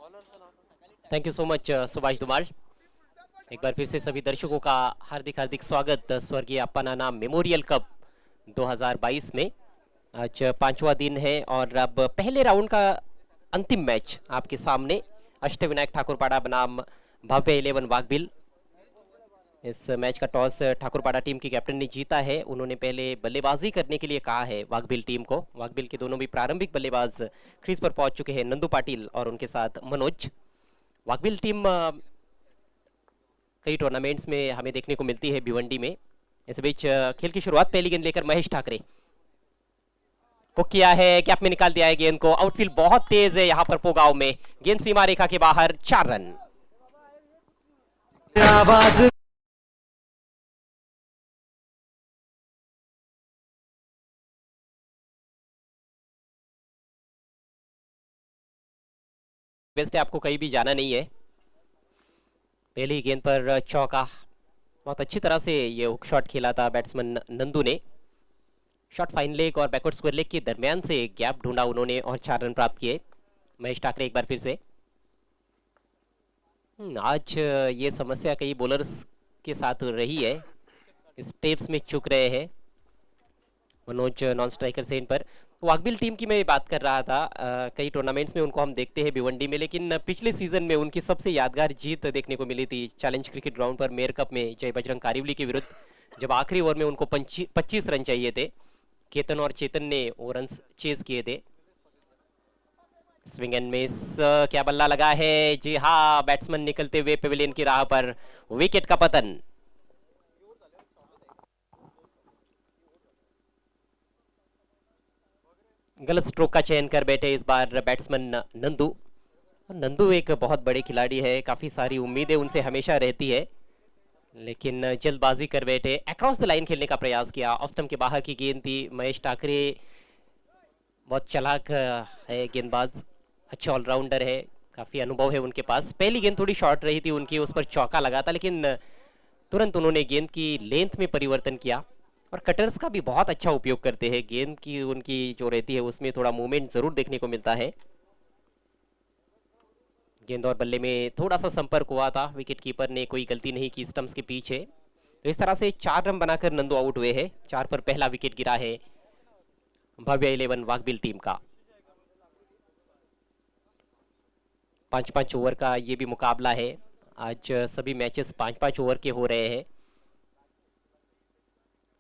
Thank you so much Subhash Dhumal. एक बार फिर से सभी दर्शकों का हार्दिक हार्दिक स्वागत स्वर्गीय अप्पानाना मेमोरियल कप 2022 में। आज पांचवा दिन है और अब पहले राउंड का अंतिम मैच आपके सामने। अष्टविनायक ठाकुरपाड़ा बनाम भव्य 11 वाघबिल। इस मैच का टॉस ठाकुरपाड़ा टीम की कैप्टन ने जीता है। उन्होंने पहले बल्लेबाजी करने के लिए कहा है वाघबिल टीम को। वाघबिल के दोनों भी प्रारंभिक बल्लेबाज क्रीज पर पहुंच चुके हैं, नंदू पाटिल और उनके साथ मनोज। वाघबिल टीम कई टूर्नामेंट्स में हमें देखने को मिलती है भिवंडी में। इस बीच खेल की शुरुआत पहली गेंद लेकर महेश ठाकरे को किया है, गैप में निकाल दिया है गेंद को। आउटफील्ड बहुत तेज है यहां पर पोगांव में। गेंद सीमा रेखा के बाहर, 4 रन। बेस्ट है, आपको कहीं भी जाना नहीं है। पहली गेंद पर चौका। बहुत अच्छी तरह से ये हुक शॉट खेला था बैट्समैन नंदू ने। शॉट फाइन लेग और बैकवर्ड स्क्वायर लेग के दरमियान से गैप ढूंढा उन्होंने और 4 रन प्राप्त किए। महेश ठाकरे एक बार फिर से। आज ये समस्या कई बॉलर्स के साथ रही है, स्टेप्स में चुक रहे हैं मनोज नॉन स्ट्राइकर से इन पर। वाघबिल टीम की मैं बात कर रहा था। कई टूर्नामेंट्स में उनको हम देखते हैं भिवंडी में, लेकिन पिछले सीजन में उनकी सबसे यादगार जीत देखने को मिली थी चैलेंज क्रिकेट ग्राउंड पर मेयर कप में जय बजरंग कारिवली के विरुद्ध, जब आखिरी ओवर में उनको 25 रन चाहिए थे। केतन और चेतन ने वो रन चेज किए थे। स्विंग एंड मिस, क्या बल्ला लगा है। जी हाँ, बैट्समैन निकलते हुए पेविलियन की राह पर, विकेट का पतन। गलत स्ट्रोक का चयन कर बैठे इस बार बैट्समैन नंदू। नंदू एक बहुत बड़े खिलाड़ी है, काफी सारी उम्मीदें उनसे हमेशा रहती है, लेकिन जल्दबाजी कर बैठे। अक्रॉस द लाइन खेलने का प्रयास किया, ऑफ स्टंप के बाहर की गेंद थी। महेश ठाकरे बहुत चालाक है गेंदबाज, अच्छा ऑलराउंडर है, काफी अनुभव है उनके पास। पहली गेंद थोड़ी शॉर्ट रही थी उनकी, उस पर चौका लगा था, लेकिन तुरंत उन्होंने गेंद की लेंथ में परिवर्तन किया और कटर्स का भी बहुत अच्छा उपयोग करते हैं। गेंद की उनकी जो रहती है उसमें थोड़ा मूवमेंट जरूर देखने को मिलता है। गेंद और बल्ले में थोड़ा सा संपर्क हुआ था, विकेट कीपर ने कोई गलती नहीं की स्टंप्स के पीछे। तो इस तरह से 4 रन बनाकर नंदू आउट हुए हैं। 4 पर पहला विकेट गिरा है भव्य 11 वाघबिल टीम का। 5-5 ओवर का ये भी मुकाबला है। आज सभी मैचेस 5-5 ओवर के हो रहे हैं।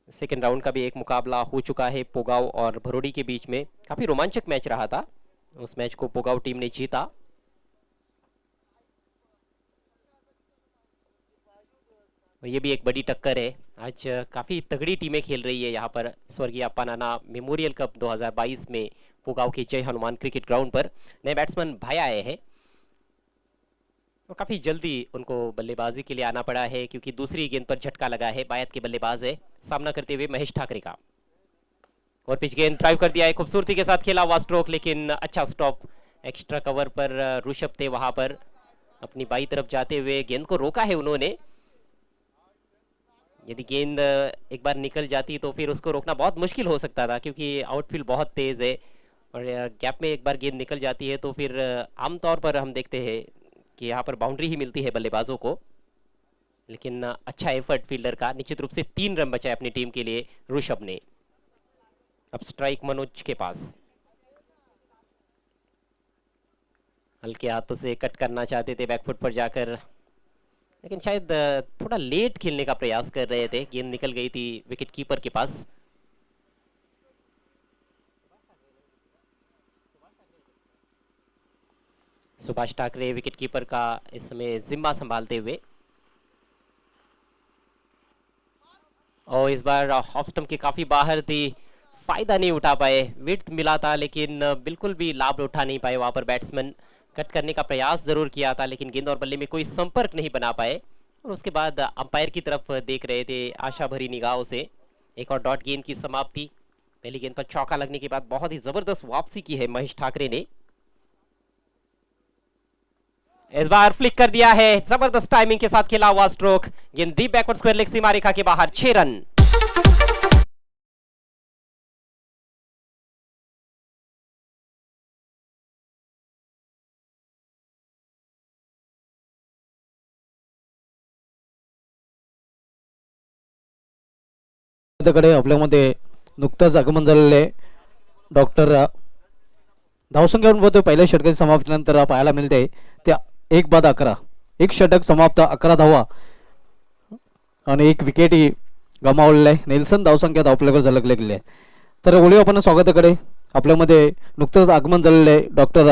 सेकेंड राउंड का भी एक मुकाबला हो चुका है पोगाव और भरोड़ी के बीच में। काफी रोमांचक मैच रहा था, उस मैच को पोगाव टीम ने जीता। और ये भी एक बड़ी टक्कर है। आज काफी तगड़ी टीमें खेल रही है यहाँ पर स्वर्गीय अप्पानाना मेमोरियल कप 2022 में पोगाव के जय हनुमान क्रिकेट ग्राउंड पर। नए बैट्समैन भाई आए हैं और काफी जल्दी उनको बल्लेबाजी के लिए आना पड़ा है, क्योंकि दूसरी गेंद पर झटका लगा है। बायत के बल्लेबाज है, सामना करते हुए महेश ठाकरे का। और पिच गेंद ड्राइव कर दिया है, खूबसूरती के साथ खेला हुआ स्ट्रोक, लेकिन अच्छा स्टॉप। एक्स्ट्रा कवर पर ऋषभ थे वहां पर, अपनी बाई तरफ जाते हुए गेंद को रोका है उन्होंने। यदि गेंद एक बार निकल जाती तो फिर उसको रोकना बहुत मुश्किल हो सकता था, क्योंकि आउटफील्ड बहुत तेज है और गैप में एक बार गेंद निकल जाती है तो फिर आमतौर पर हम देखते हैं कि यहाँ पर बाउंड्री ही मिलती है बल्लेबाजों को। लेकिन अच्छा एफर्ट फील्डर का, निश्चित रूप से 3 रन बचाए अपनी टीम के लिए ऋषभ ने। अब स्ट्राइक मनोज के पास, हल्के हाथों से कट करना चाहते थे बैकफुट पर जाकर, लेकिन शायद थोड़ा लेट खेलने का प्रयास कर रहे थे। गेंद निकल गई थी विकेट कीपर के पास। सुभाष ठाकरे विकेट कीपर का इस समय जिम्मा संभालते हुए। और इस बार ऑफ स्टंप के काफी बाहर थी, फायदा नहीं उठा पाए। विड्थ मिला था लेकिन बिल्कुल भी लाभ उठा नहीं पाए वहां पर बैट्समैन। कट करने का प्रयास जरूर किया था, लेकिन गेंद और बल्ले में कोई संपर्क नहीं बना पाए। और उसके बाद अंपायर की तरफ देख रहे थे आशा भरी निगाहों से। एक और डॉट गेंद की समाप्ति। पहली गेंद पर चौका लगने के बाद बहुत ही जबरदस्त वापसी की है महेश ठाकरे ने। इस बार फ्लिक कर दिया है, जबरदस्त टाइमिंग के साथ खेला हुआ स्ट्रोक। गेंद डीप बैकवर्ड स्क्वायर लेग सीमा रेखा के बाहर, 6 रन। कडे आपल्यामध्ये नुकतंच आगमन झालेले डॉक्टर धावसंख्येवर पहिल्या षटकाची समाप्तीनंतर पाहायला मिळते त्या 1-11 एक षटक समाप्त 11 धावा आणि एक विकेटही गमावलेला आहे. नेल्सन धावसंख्या आपल्याकडे झलकले गेले. तर बोलूया आपण स्वागताकडे. आपल्यामध्ये नुकतंच आगमन झालेले डॉक्टर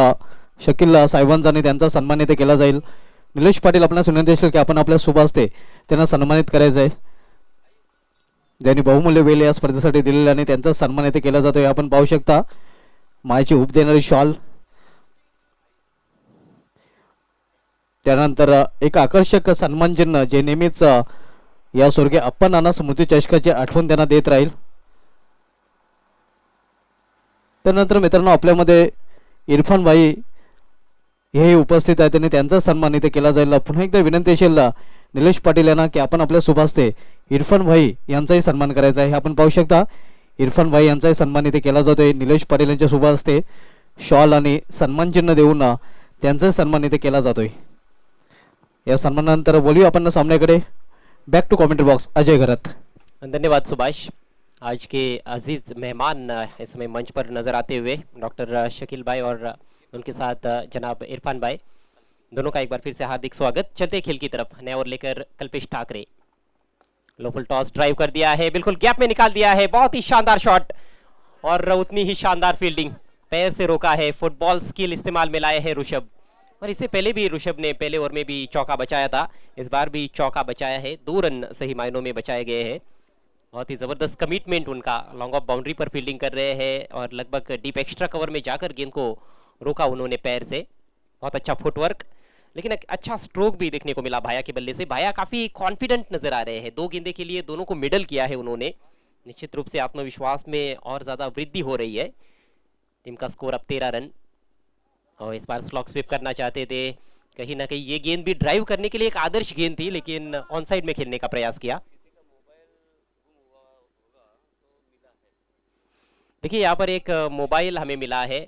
शकील साहेबांचा आणि त्यांचा सन्मान इथे केला जाईल. निलेश पाटील आपल्याला विनंती असेल की आपण आपल्या शुभ हस्ते त्यांना सन्मानित करायचं आहे. ज्यांनी बहुमूल्य वेळ या स्पर्धेसाठी दिलेला आणि त्यांचा सन्मान इथे केला जातोय. आपण पाहू शकता मायेची उब देणारी शॉल, त्यानंतर एक आकर्षक सन्मान चिन्ह जे नेहमीच या स्वर्गीय अप्पा नाना स्मृती चषकाची आठवण त्यांना देत राहील. त्यानंतर मित्रांनो आपल्यामध्ये इरफान भाई हे उपस्थित आहेत आणि त्यांचा सन्मान इथे केला जाईल. पुन्हा एकदा विनंती असेल निलेश पाटील यांना की आपण आपल्या शुभ हस्ते इरफान भाई यांचाही सन्मान करायचा आहे. आपण पाहू शकता इरफान भाई यांचाही सन्मान इथे केला जातोय. निलेश पाटील यांच्या शुभ हस्ते शॉल आणि सन्मान चिन्ह देऊन त्यांचाही सन्मान इथे केला जातोय. या सन्मानानंतर बोलूया आपण सामन्याकडे. Back to commentary box Ajay Gharat. धन्यवाद सुभाष. आज के अजीज मेहमान इस समय मंच पर नजर आते हुए डॉक्टर शकील भाई और उनके साथ जनाब इरफान भाई, दोनों का एक बार फिर से हार्दिक स्वागत. चलते खेल की तरफ. नया ओवर लेकर कल्पेश ठाकरे. लोफल टॉस ड्राइव कर दिया है, बिल्कुल गैप में निकाल दिया है. बहुत ही शानदार शॉट और उतनी ही शानदार फील्डिंग. पैर से रोका है. फुटबॉल स्किल इस्तेमाल में लाए हैं ऋषभ. और इससे पहले भी ऋषभ ने पहले ओवर में भी चौका बचाया था. इस बार भी चौका बचाया है. 2 रन सही मायनों में बचाए गए हैं. बहुत ही जबरदस्त कमिटमेंट उनका. लॉन्ग ऑफ बाउंड्री पर फील्डिंग कर रहे हैं और लगभग डीप एक्स्ट्रा कवर में जाकर गेंद को रोका उन्होंने पैर से. बहुत अच्छा फुटवर्क, लेकिन एक अच्छा स्ट्रोक भी देखने को मिला भाया के बल्ले से. भाया काफी कॉन्फिडेंट नजर आ रहे हैं. 2 गेंदे के लिए दोनों को मिडल किया है उन्होंने. निश्चित रूप से आत्मविश्वास में और ज्यादा वृद्धि हो रही है. टीम का स्कोर अब 13 रन. और इस बार स्लॉग स्वीप करना चाहते थे. कहीं ना कहीं ये गेंद भी ड्राइव करने के लिए एक आदर्श गेंद थी, लेकिन ऑन साइड में खेलने का प्रयास किया. देखिए यहाँ पर एक मोबाइल हमें मिला है.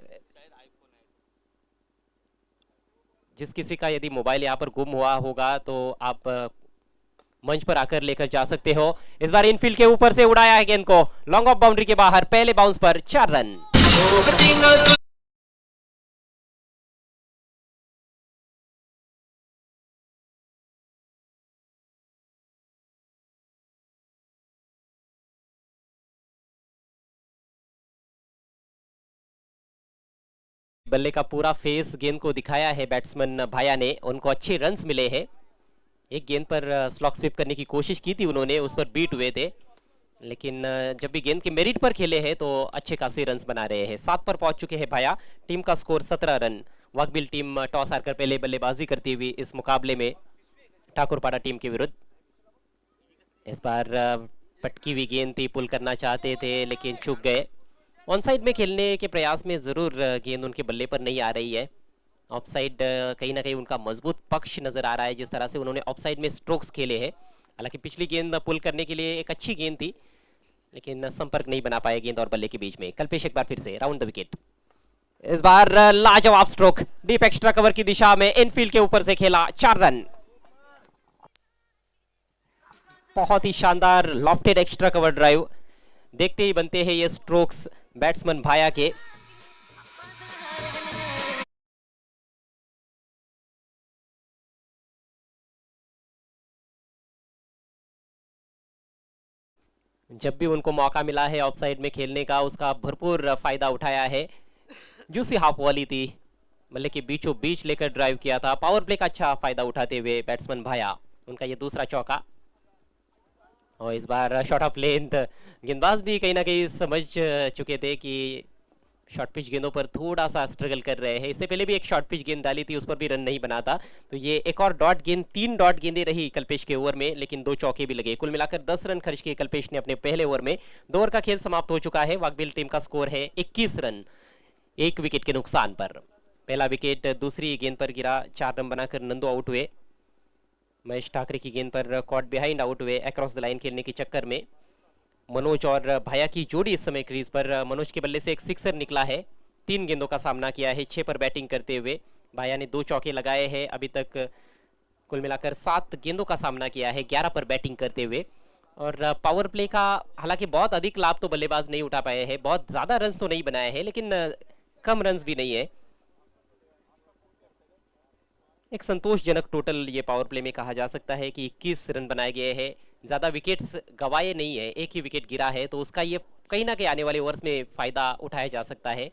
जिस किसी का यदि मोबाइल यहाँ पर गुम हुआ होगा तो आप मंच पर आकर लेकर जा सकते हो. इस बार इनफील्ड के ऊपर से उड़ाया है गेंद को. लॉन्ग ऑफ बाउंड्री के बाहर. पहले बाउंस पर 4 रन. बल्ले का पूरा फेस गेंद को दिखाया है बैट्समैन भाया ने. उनको अच्छे रन्स मिले हैं. एक गेंद पर स्लॉग स्वीप करने की कोशिश की थी उन्होंने, उस पर बीट हुए थे, लेकिन जब भी गेंद के मेरिट पर खेले हैं तो अच्छे खासे रन्स बना रहे हैं. 7 पर पहुंच चुके हैं भाया. टीम का स्कोर 17 रन. वाकबिल टीम टॉस हारकर पहले बल्लेबाजी करती हुई इस मुकाबले में ठाकुरपाड़ा टीम के विरुद्ध. इस बार पटकी हुई गेंद थी, पुल करना चाहते थे लेकिन चूक गए. ऑन साइड में खेलने के प्रयास में जरूर गेंद उनके बल्ले पर नहीं आ रही है. ऑफ साइड कहीं ना कहीं उनका मजबूत पक्ष नजर आ रहा है, जिस तरह से उन्होंने ऑफ साइड में स्ट्रोक्स खेले हैं. हालांकि पिछली गेंद पुल करने के लिए एक अच्छी गेंद थी, लेकिन संपर्क नहीं बना पाए गेंद और बल्ले के बीच में. कल्पेश एक बार फिर से राउंड द विकेट. इस बार लाजवाब स्ट्रोक. डीप एक्स्ट्रा कवर की दिशा में इनफील्ड के ऊपर से खेला. 4 रन. बहुत ही शानदार लॉफ्टेड एक्स्ट्रा कवर ड्राइव. देखते ही बनते हैं ये स्ट्रोक्स बैट्समैन भाया के. जब भी उनको मौका मिला है ऑफ साइड में खेलने का, उसका भरपूर फायदा उठाया है. जूसी हाफ वॉली थी, बल्ले के बीचों बीच लेकर ड्राइव किया था. पावर प्ले का अच्छा फायदा उठाते हुए बैट्समैन भाया. उनका ये दूसरा चौका. और इस बार शॉट ऑफ लेंथ. गेंदबाज भी कहीं ना कहीं समझ चुके थे कि शॉर्ट पिच गेंदों पर थोड़ा सा स्ट्रगल कर रहे हैं. इससे पहले भी एक शॉर्ट पिच गेंद डाली थी, उस पर भी रन नहीं बना था. तो ये एक और डॉट गेंद, 3 डॉट गेंदें रही कल्पेश के ओवर में, लेकिन 2 चौके भी लगे. कुल मिलाकर 10 रन खर्च किए कल्पेश ने अपने पहले ओवर में. 2 ओवर का खेल समाप्त हो चुका है. वाकबिल टीम का स्कोर है 21 रन, 1 विकेट के नुकसान पर. पहला विकेट दूसरी गेंद पर गिरा. 4 रन बनाकर नंदू आउट हुए. महेश ठाकरे की गेंद पर कॉट बिहाइंड आउट हुए अक्रॉस द लाइन खेलने के चक्कर में. मनोज और भाया की जोड़ी इस समय क्रीज पर. मनोज के बल्ले से एक सिक्सर निकला है. 3 गेंदों का सामना किया है 6 पर बैटिंग करते हुए. भाया ने 2 चौके लगाए हैं. अभी तक कुल मिलाकर 7 गेंदों का सामना किया है 11 पर बैटिंग करते हुए. और पावर प्ले का हालांकि बहुत अधिक लाभ तो बल्लेबाज नहीं उठा पाए हैं, बहुत ज़्यादा रन्स तो नहीं बनाए हैं, लेकिन कम रन्स भी नहीं है। एक संतोषजनक टोटल ये पावर प्ले में कहा जा सकता है कि 21 रन बनाए गए हैं, ज़्यादा विकेट्स गंवाए नहीं है, एक ही विकेट गिरा है, तो उसका ये कहीं ना कहीं आने वाले ओवर्स में फ़ायदा उठाया जा सकता है।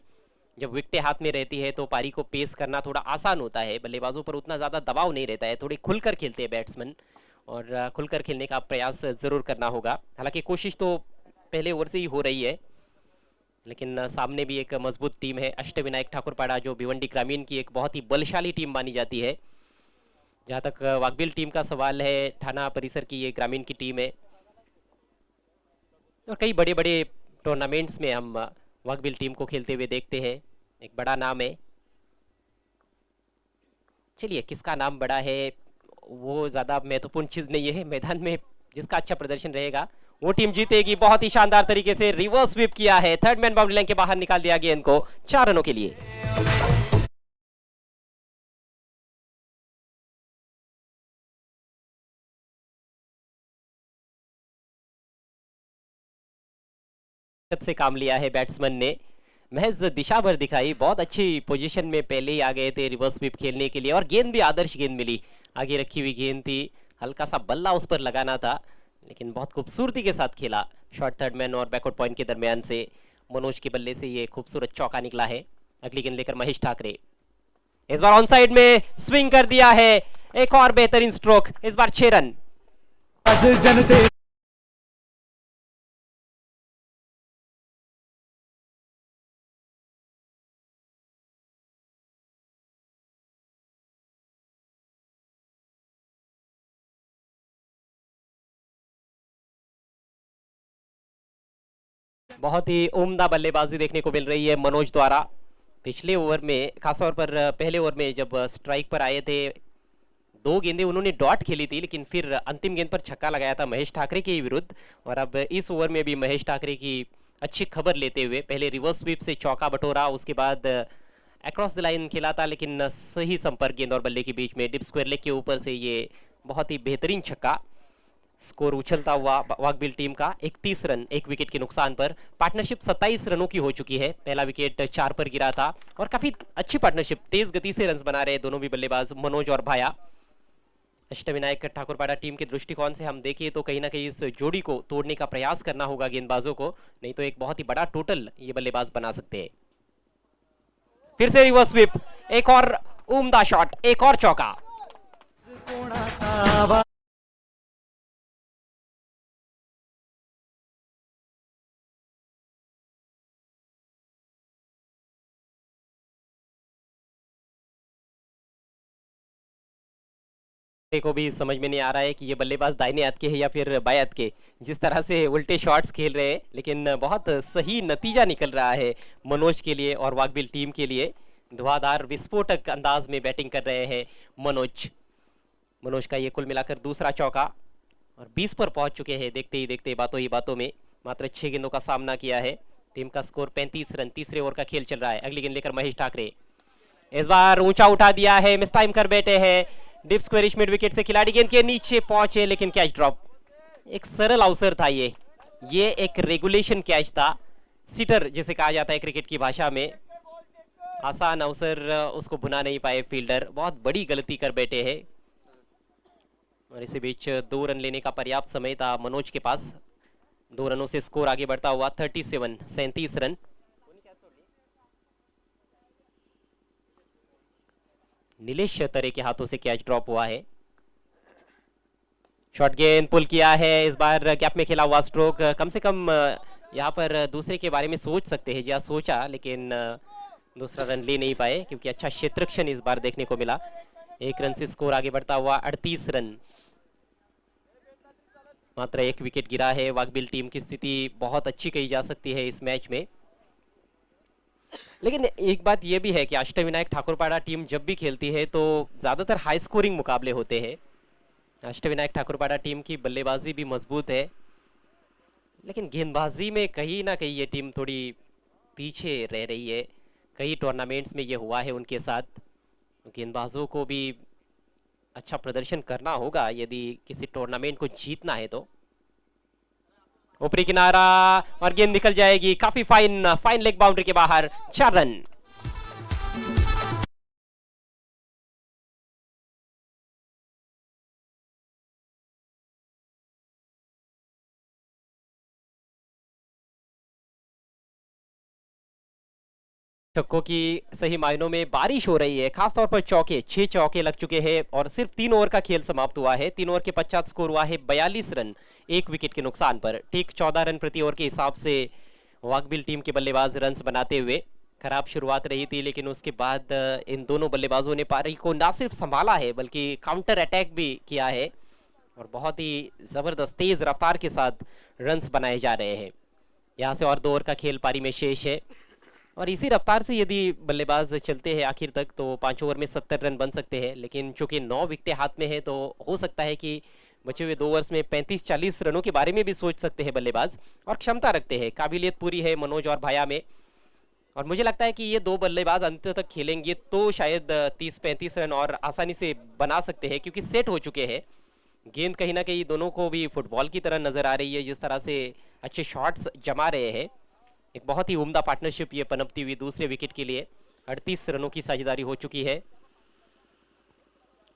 जब विकेटें हाथ में रहती है तो पारी को पेस करना थोड़ा आसान होता है, बल्लेबाजों पर उतना ज़्यादा दबाव नहीं रहता है, थोड़े खुलकर खेलते हैं बैट्समैन, और खुलकर खेलने का प्रयास ज़रूर करना होगा। हालांकि कोशिश तो पहले ओवर से ही हो रही है, लेकिन सामने भी एक मजबूत टीम है अष्टविनायक ठाकुरपाड़ा, जो भिवंडी ग्रामीण की एक बहुत ही बलशाली टीम मानी जाती है। जहाँ तक वाघबिल टीम का सवाल है, थाना परिसर की ये ग्रामीण की टीम है, और कई बड़े बड़े टूर्नामेंट्स में हम वाघबिल टीम को खेलते हुए देखते हैं, एक बड़ा नाम है। चलिए, किसका नाम बड़ा है वो ज़्यादा महत्वपूर्ण चीज़ नहीं है, मैदान में जिसका अच्छा प्रदर्शन रहेगा वो टीम जीतेगी। बहुत ही शानदार तरीके से रिवर्स स्वीप किया है, थर्ड मैन बाउंड्री लाइन के बाहर निकाल दिया गेंद को 4 रनों के लिए। से काम लिया है बैट्समैन ने, महज दिशा भर दिखाई, बहुत अच्छी पोजीशन में पहले ही आ गए थे रिवर्स स्वीप खेलने के लिए, और गेंद भी आदर्श गेंद मिली, आगे रखी हुई गेंद थी, हल्का सा बल्ला उस पर लगाना था, लेकिन बहुत खूबसूरती के साथ खेला। शॉर्ट थर्ड मैन और बैकवर्ड पॉइंट के दरमियान से मनोज के बल्ले से ये खूबसूरत चौका निकला है। अगली गेंद लेकर महेश ठाकरे, इस बार ऑन साइड में स्विंग कर दिया है, एक और बेहतरीन स्ट्रोक, इस बार 6 रन। बहुत ही उम्दा बल्लेबाजी देखने को मिल रही है मनोज द्वारा। पिछले ओवर में, खासतौर पर पहले ओवर में जब स्ट्राइक पर आए थे, 2 गेंदें उन्होंने डॉट खेली थी, लेकिन फिर अंतिम गेंद पर छक्का लगाया था महेश ठाकरे के विरुद्ध। और अब इस ओवर में भी महेश ठाकरे की अच्छी खबर लेते हुए पहले रिवर्स स्वीप से चौका बटोरा, उसके बाद अक्रॉस द लाइन खेला था, लेकिन सही संपर्क गेंद और बल्ले के बीच में डिप स्क्वायर लेग के ऊपर से ये बहुत ही बेहतरीन छक्का। स्कोर उछलता हुआ वाघबिल टीम का 31 रन, 1 विकेट के नुकसान पर। पार्टनरशिप 27 रनों की हो चुकी है, पहला विकेट 4 पर गिरा था, और काफी अच्छी पार्टनरशिप, तेज गति से रन्स बना रहे दोनों भी बल्लेबाज मनोज और भाया। अष्टविनायक ठाकुरपाड़ा टीम के दृष्टिकोण से हम देखें तो कहीं ना कहीं इस जोड़ी को तोड़ने का प्रयास करना होगा गेंदबाजों को, नहीं तो एक बहुत ही बड़ा टोटल ये बल्लेबाज बना सकते हैं। फिर से रिवर्स स्वीप, एक और उम्दा शॉट, एक और चौका। को भी समझ में नहीं आ रहा है कि ये बल्लेबाज दाहिने हाथ के है या फिर बाएं हाथ के, जिस तरह से उल्टे शॉट्स खेल रहे हैं, लेकिन बहुत सही नतीजा निकल रहा है मनोज के लिए और वाघबिल टीम के लिए। धुआंधार विस्फोटक अंदाज में बैटिंग कर रहे हैं मनोज का ये कुल मिलाकर दूसरा चौका, और 20 पर पहुंच चुके हैं देखते ही देखते, बातों ही बातों में। मात्र 6 गेंदों का सामना किया है, टीम का स्कोर 35 रन, तीसरे ओवर का खेल चल रहा है। अगली गेंद लेकर महेश ठाकरे, इस बार ऊंचा उठा दिया है, मिस टाइम कर बैठे हैं, डिप स्क्वेयरिश मिड विकेट से खिलाड़ी गेंद के नीचे पहुंचे, लेकिन कैच ड्रॉप। एक सरल अवसर था ये एक रेगुलेशन कैच था, सिटर जिसे कहा जाता है क्रिकेट की भाषा में। आसान अवसर उसको भुना नहीं पाए फील्डर, बहुत बड़ी गलती कर बैठे हैं, और इसी बीच 2 रन लेने का पर्याप्त समय था मनोज के पास। 2 रनों से स्कोर आगे बढ़ता हुआ 37 रन। नीलेश तरे के हाथों से कैच ड्रॉप हुआ है। शॉर्ट गेंद पुल किया है, इस बार गैप में खेला हुआ स्ट्रोक, कम से कम यहाँ पर दूसरे के बारे में सोच सकते हैं, जहाँ सोचा, लेकिन दूसरा रन ले नहीं पाए क्योंकि अच्छा क्षेत्ररक्षण इस बार देखने को मिला। 1 रन से स्कोर आगे बढ़ता हुआ 38 रन। मात्र 1 विकेट गिरा है, वाघबिल टीम की स्थिति बहुत अच्छी कही जा सकती है इस मैच में। लेकिन एक बात यह भी है कि अष्टविनायक ठाकुरपाड़ा टीम जब भी खेलती है तो ज़्यादातर हाई स्कोरिंग मुकाबले होते हैं। अष्टविनायक ठाकुरपाड़ा टीम की बल्लेबाजी भी मजबूत है, लेकिन गेंदबाजी में कहीं ना कहीं ये टीम थोड़ी पीछे रह रही है। कई टूर्नामेंट्स में ये हुआ है उनके साथ। गेंदबाजों को भी अच्छा प्रदर्शन करना होगा यदि किसी टूर्नामेंट को जीतना है तो। ऊपरी किनारा और गेंद निकल जाएगी, काफी फाइन फाइन लेग बाउंड्री के बाहर, 4 रन। छक्कों की सही मायनों में बारिश हो रही है, खासतौर पर चौके, 6 चौके लग चुके हैं और सिर्फ 3 ओवर का खेल समाप्त हुआ है। 3 ओवर के पश्चात स्कोर हुआ है 42 रन, 1 विकेट के नुकसान पर। ठीक 14 रन प्रति ओवर के हिसाब से वाकबिल टीम के बल्लेबाज रन्स बनाते हुए। खराब शुरुआत रही थी, लेकिन उसके बाद इन दोनों बल्लेबाजों ने पारी को ना सिर्फ संभाला है बल्कि काउंटर अटैक भी किया है और बहुत ही जबरदस्त तेज रफ्तार के साथ रन्स बनाए जा रहे हैं। यहाँ से और 2 ओवर का खेल पारी में शेष है और इसी रफ्तार से यदि बल्लेबाज चलते हैं आखिर तक तो 5 ओवर में 70 रन बन सकते हैं, लेकिन चूंकि 9 विकेटें हाथ में है तो हो सकता है कि बचे हुए 2 ओवर्स में 35-40 रनों के बारे में भी सोच सकते हैं बल्लेबाज और क्षमता रखते हैं, काबिलियत पूरी है मनोज और भाया में। और मुझे लगता है कि ये 2 बल्लेबाज अंत तक खेलेंगे तो शायद 30-35 रन और आसानी से बना सकते हैं, क्योंकि सेट हो चुके हैं। गेंद कहीं ना कहीं दोनों को भी फुटबॉल की तरह नजर आ रही है, जिस तरह से अच्छे शॉट्स जमा रहे हैं। एक बहुत ही उम्दा पार्टनरशिप ये पनपती हुई दूसरे विकेट के लिए। 38 रनों की साझेदारी हो चुकी है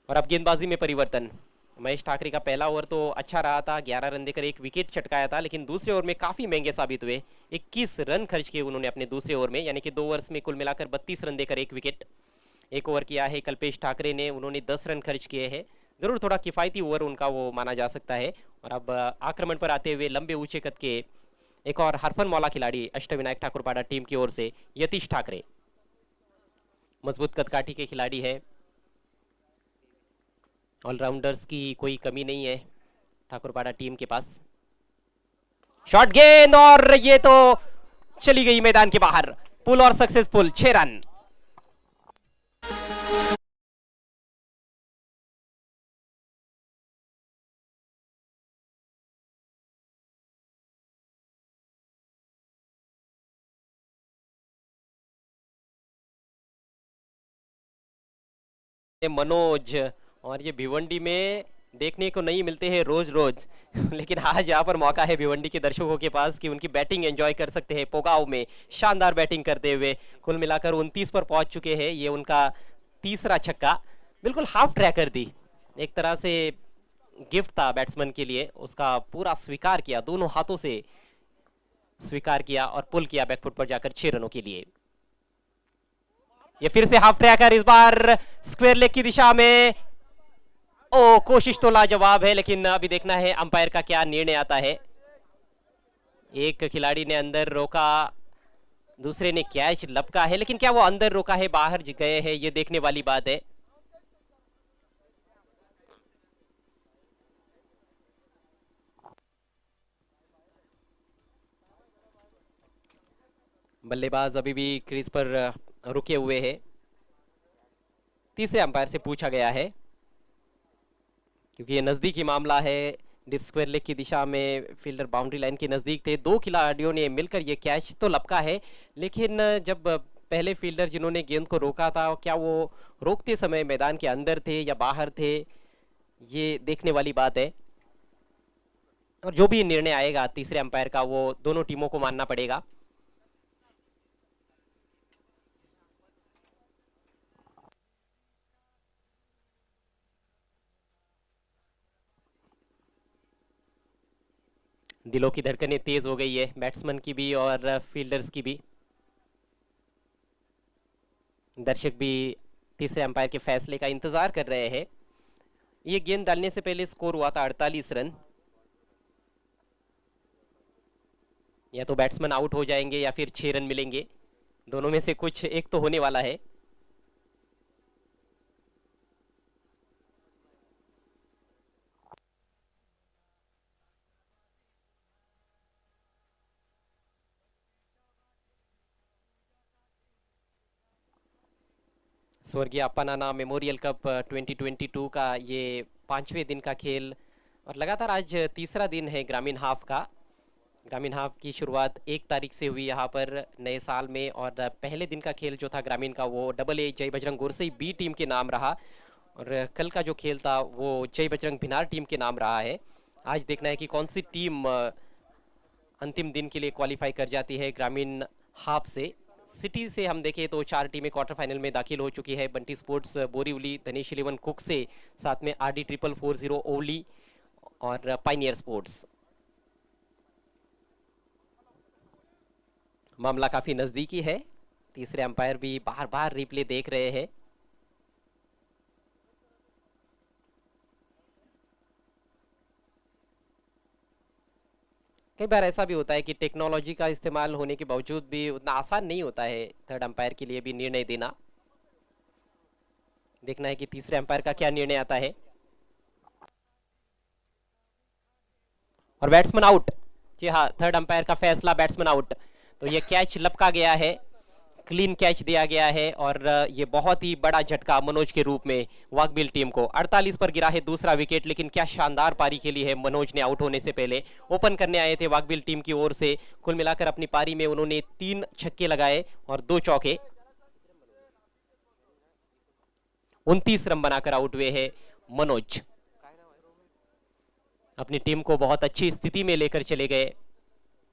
और अब गेंदबाजी में परिवर्तन। महेश ठाकरे का पहला ओवर तो अच्छा रहा था, 11 रन देकर 1 विकेट चटकाया था, लेकिन दूसरे ओवर में काफी महंगे साबित हुए। 21 रन खर्च किए उन्होंने अपने दूसरे ओवर में, यानी कि 2 ओवर्स में कुल मिलाकर 32 रन देकर 1 विकेट। 1 ओवर किया है कल्पेश ठाकरे ने, उन्होंने 10 रन खर्च किए हैं। जरूर थोड़ा किफायती ओवर उनका वो माना जा सकता है। और अब आक्रमण पर आते हुए लंबे ऊंचे कद के एक और हरफन मौला खिलाड़ी अष्टविनायक ठाकुरपाड़ा टीम की ओर से यतीश ठाकरे, मजबूत कदकाठी के खिलाड़ी है। ऑलराउंडर्स की कोई कमी नहीं है ठाकुरपाड़ा टीम के पास। शॉट गेंद और ये तो चली गई मैदान के बाहर, पुल और सक्सेसफुल, 6 रन। मनोज, और ये भिवंडी में देखने को नहीं मिलते हैं रोज रोज लेकिन आज यहाँ पर मौका है भिवंडी के दर्शकों के पास कि उनकी बैटिंग एंजॉय कर सकते हैं। पोगाव में शानदार बैटिंग करते हुए कुल मिलाकर 29 पर पहुंच चुके हैं। ये उनका तीसरा छक्का, बिल्कुल हाफ ट्रैकर दी, एक तरह से गिफ्ट था बैट्समैन के लिए, उसका पूरा स्वीकार किया, दोनों हाथों से स्वीकार किया और पुल किया बैकफुट पर जाकर 6 रनों के लिए। ये फिर से हाफ ट्रैकर, इस बार स्क्वायर लेग की दिशा में। ओ, कोशिश तो लाजवाब है, लेकिन अभी देखना है अंपायर का क्या निर्णय आता है। एक खिलाड़ी ने अंदर रोका, दूसरे ने कैच लपका है, लेकिन क्या वो अंदर रोका है बाहर गए हैं, ये देखने वाली बात है। बल्लेबाज अभी भी क्रीज पर रुके हुए हैं। तीसरे अंपायर से पूछा गया है, क्योंकि ये नजदीकी मामला है। डिप स्क्वायर लेग की दिशा में फील्डर बाउंड्री लाइन के नजदीक थे, 2 खिलाड़ियों ने मिलकर ये कैच तो लपका है, लेकिन जब पहले फील्डर जिन्होंने गेंद को रोका था, क्या वो रोकते समय मैदान के अंदर थे या बाहर थे, ये देखने वाली बात है। और जो भी निर्णय आएगा तीसरे अंपायर का, वो दोनों टीमों को मानना पड़ेगा। दिलों की धड़कनें तेज हो गई है, बैट्समैन की भी और फील्डर्स की भी। दर्शक भी तीसरे अंपायर के फैसले का इंतजार कर रहे हैं। ये गेंद डालने से पहले स्कोर हुआ था 48 रन। या तो बैट्समैन आउट हो जाएंगे या फिर 6 रन मिलेंगे, दोनों में से कुछ एक तो होने वाला है। स्वर्गीय अप्पानाना मेमोरियल कप 2022 का ये 5वें दिन का खेल और लगातार आज तीसरा दिन है ग्रामीण हाफ का। ग्रामीण हाफ की शुरुआत 1 तारीख से हुई यहाँ पर नए साल में, और पहले दिन का खेल जो था ग्रामीण का वो AA जय बजरंग गोरसई B टीम के नाम रहा, और कल का जो खेल था वो जय बजरंग भिनार टीम के नाम रहा है। आज देखना है कि कौन सी टीम अंतिम दिन के लिए क्वालिफाई कर जाती है ग्रामीण हाफ से। सिटी से हम देखें तो 4 टीमें क्वार्टर फाइनल में दाखिल हो चुकी है। बंटी स्पोर्ट्स बोरीवली, धनेश 11 कुक से, साथ में RD 440 ओवली और पाइनियर स्पोर्ट्स। मामला काफी नजदीकी है। तीसरे अंपायर भी बार बार रिप्ले देख रहे हैं। कई बार ऐसा भी होता है कि टेक्नोलॉजी का इस्तेमाल होने के बावजूद भी उतना आसान नहीं होता है थर्ड अंपायर के लिए भी निर्णय देना। देखना है कि तीसरे अंपायर का क्या निर्णय आता है। और बैट्समैन आउट। जी हाँ, थर्ड अंपायर का फैसला, बैट्समैन आउट। तो ये कैच लपका गया है, क्लीन कैच दिया गया है और ये बहुत ही बड़ा झटका मनोज के रूप में वाघबिल टीम को। 48 पर गिरा है दूसरा विकेट, लेकिन क्या शानदार पारी खेली है मनोज ने आउट होने से पहले। ओपन करने आए थे वाघबिल टीम की ओर से। कुल मिलाकर अपनी पारी में उन्होंने 3 छक्के लगाए और 2 चौके। 29 रन बनाकर आउट हुए हैं मनोज। अपनी टीम को बहुत अच्छी स्थिति में लेकर चले गए।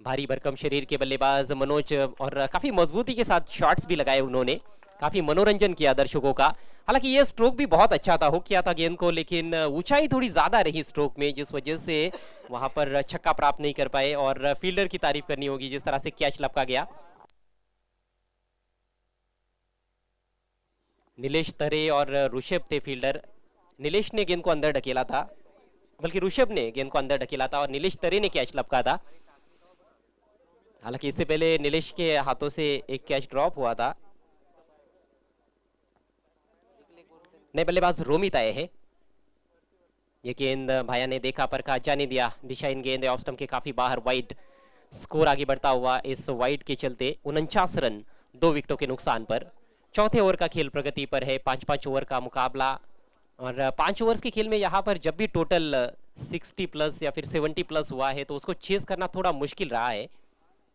भारी भरकम शरीर के बल्लेबाज मनोज, और काफी मजबूती के साथ शॉट्स भी लगाए उन्होंने। काफी मनोरंजन किया दर्शकों का। हालांकि ये स्ट्रोक भी बहुत अच्छा था, हुक किया था गेंद को, लेकिन ऊंचाई थोड़ी ज्यादा रही स्ट्रोक में, जिस वजह से वहां पर छक्का प्राप्त नहीं कर पाए। और फील्डर की तारीफ करनी होगी जिस तरह से कैच लपका गया। नीलेश तरे और ऋषभ थे फील्डर। नीलेश ने गेंद को अंदर ढकेला था, बल्कि ऋषभ ने गेंद को अंदर ढकेला था और नीलेश तरे ने कैच लपका था। हालांकि इससे पहले नीलेश के हाथों से एक कैच ड्रॉप हुआ था। नए बल्लेबाज रोमित आए हैं। ये गेंद भाया ने देखा पर का जाने दिया। दिशाहीन गेंद ऑफ स्टंप के काफी बाहर, वाइड। स्कोर आगे बढ़ता हुआ इस वाइड के चलते 49 रन 2 विकेटों के नुकसान पर। चौथे ओवर का खेल प्रगति पर है। 5-5 ओवर का मुकाबला और 5 ओवर्स के खेल में यहाँ पर जब भी टोटल 60 प्लस या फिर 70 प्लस हुआ है तो उसको चेस करना थोड़ा मुश्किल रहा है।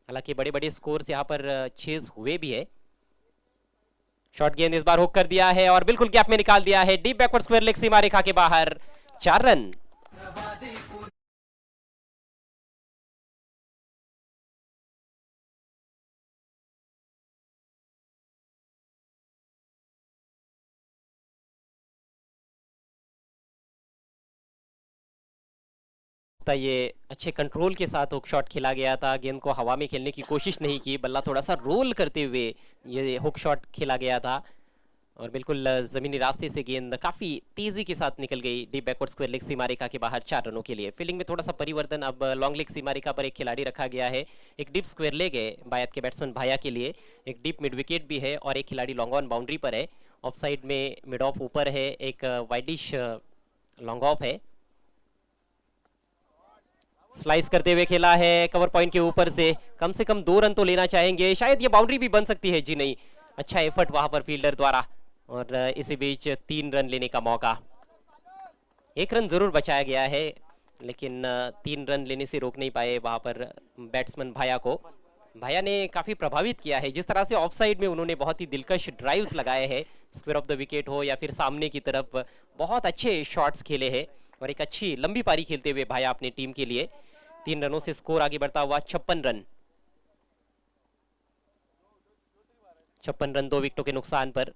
हालांकि बड़े बड़े स्कोर्स यहाँ पर चेस हुए भी है। शॉर्ट गेंद इस बार हुक कर दिया है और बिल्कुल गैप में निकाल दिया है। डीप बैकवर्ड स्क्वायर लेग सीमा रेखा के बाहर। 4 रन। ये अच्छे कंट्रोल के साथ हुक शॉट खेला गया था। गेंद को हवा में खेलने की कोशिश नहीं की, बल्ला थोड़ा सा रोल करते हुए ये हुक शॉट खेला गया था और बिल्कुल जमीनी रास्ते से गेंद काफी तेजी के साथ निकल गई डीप बैकवर्ड स्क्वायर लेग सीमा रेखा के बाहर 4 रनों के लिए। फील्डिंग में थोड़ा सा परिवर्तन, अब लॉन्ग लेग सीमा रेखा पर एक खिलाड़ी रखा गया है। एक डीप स्क्वायर लेग है बायत के बैट्समैन भाया के लिए, एक डीप मिड विकेट भी है और एक खिलाड़ी लॉन्ग ऑन बाउंड्री पर है। ऑफ साइड में मिड ऑफ ऊपर है, एक वाइडिश लॉन्ग ऑफ है। स्लाइस करते हुए खेला है कवर पॉइंट के ऊपर से कम 2 रन तो लेना चाहेंगे। शायद ये बाउंड्री भी बन सकती है। जी नहीं, अच्छा एफर्ट वहां पर फील्डर द्वारा और इसी बीच 3 रन लेने का मौका। 1 रन जरूर बचाया गया है, लेकिन 3 रन लेने से रोक नहीं पाए वहां पर बैट्समैन भाया को। भाया ने काफी प्रभावित किया है जिस तरह से ऑफ साइड में उन्होंने बहुत ही दिलकश ड्राइव्स लगाए हैं। स्क्वायर ऑफ द विकेट हो या फिर सामने की तरफ, बहुत अच्छे शॉट्स खेले हैं और एक अच्छी लंबी पारी खेलते हुए भाया अपनी टीम के लिए। 3 रनों से स्कोर आगे बढ़ता हुआ 56 रन। 56 रन 2 विकेटों के नुकसान पर।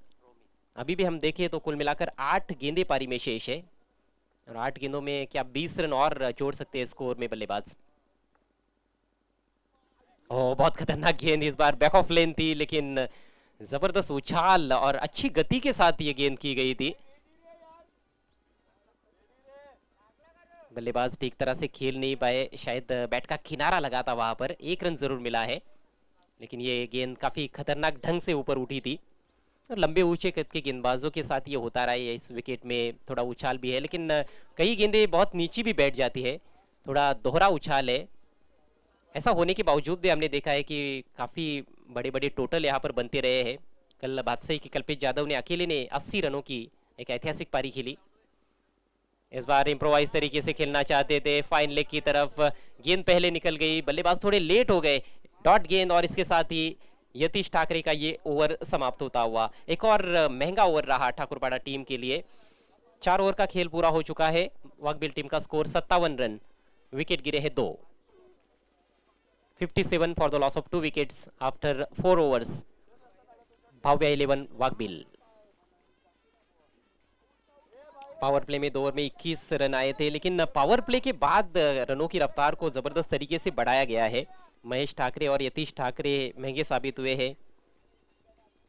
अभी भी हम देखें तो कुल मिलाकर 8 गेंदें पारी में शेष है और 8 गेंदों में क्या 20 रन और जोड़ सकते हैं स्कोर में बल्लेबाज। ओह, बहुत खतरनाक गेंद इस बार बैक ऑफ लेन थी, लेकिन जबरदस्त उछाल और अच्छी गति के साथ ये गेंद की गई थी। बल्लेबाज ठीक तरह से खेल नहीं पाए, शायद बैट का किनारा लगा था वहां पर। 1 रन जरूर मिला है, लेकिन ये गेंद काफी खतरनाक ढंग से ऊपर उठी थी। और लंबे ऊंचे कद के गेंदबाजों के साथ ये होता रहा है। इस विकेट में थोड़ा उछाल भी है, लेकिन कई गेंदें बहुत नीची भी बैठ जाती है, थोड़ा दोहरा उछाल है। ऐसा होने के बावजूद भी हमने देखा है कि काफी बड़े बड़े टोटल यहाँ पर बनते रहे हैं। कल बादशाही के कल्पित यादव ने अकेले ने 80 रनों की एक ऐतिहासिक पारी खेली। इस बार इम्प्रोवाइज तरीके से खेलना चाहते थे, फाइन लेग की तरफ गेंद पहले निकल गई, बल्लेबाज थोड़े लेट हो गए, डॉट गेंद और इसके साथ ही यतीश ठाकरे का ये ओवर समाप्त होता हुआ। एक और महंगा ओवर रहा ठाकुरपाड़ा टीम के लिए। 4 ओवर का खेल पूरा हो चुका है। वाघबिल टीम का स्कोर 57 रन, विकेट गिरे हैं 2। 57 for the loss of 2 wickets after 4 overs. Bhavya 11 Waghbil. Power play में 2 ओवर में 21 रन आए थे, लेकिन पावर प्ले के बाद रनों की रफ्तार को जबरदस्त तरीके से बढ़ाया गया है। महेश ठाकरे और यतीश ठाकरे महंगे साबित हुए हैं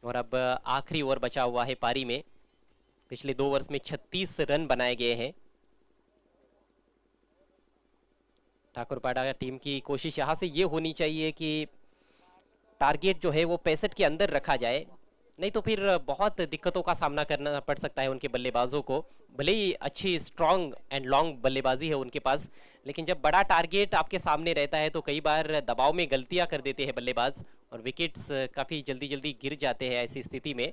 और अब आखिरी ओवर बचा हुआ है पारी में। पिछले 2 ओवर्स में 36 रन बनाए गए हैं। ठाकुरपाड़ा टीम की कोशिश यहाँ से ये होनी चाहिए कि टारगेट जो है वो 65 के अंदर रखा जाए, नहीं तो फिर बहुत दिक्कतों का सामना करना पड़ सकता है उनके बल्लेबाजों को। भले ही अच्छी स्ट्रॉन्ग एंड लॉन्ग बल्लेबाजी है उनके पास, लेकिन जब बड़ा टारगेट आपके सामने रहता है तो कई बार दबाव में गलतियां कर देते हैं बल्लेबाज और विकेट्स काफ़ी जल्दी जल्दी गिर जाते हैं। ऐसी स्थिति में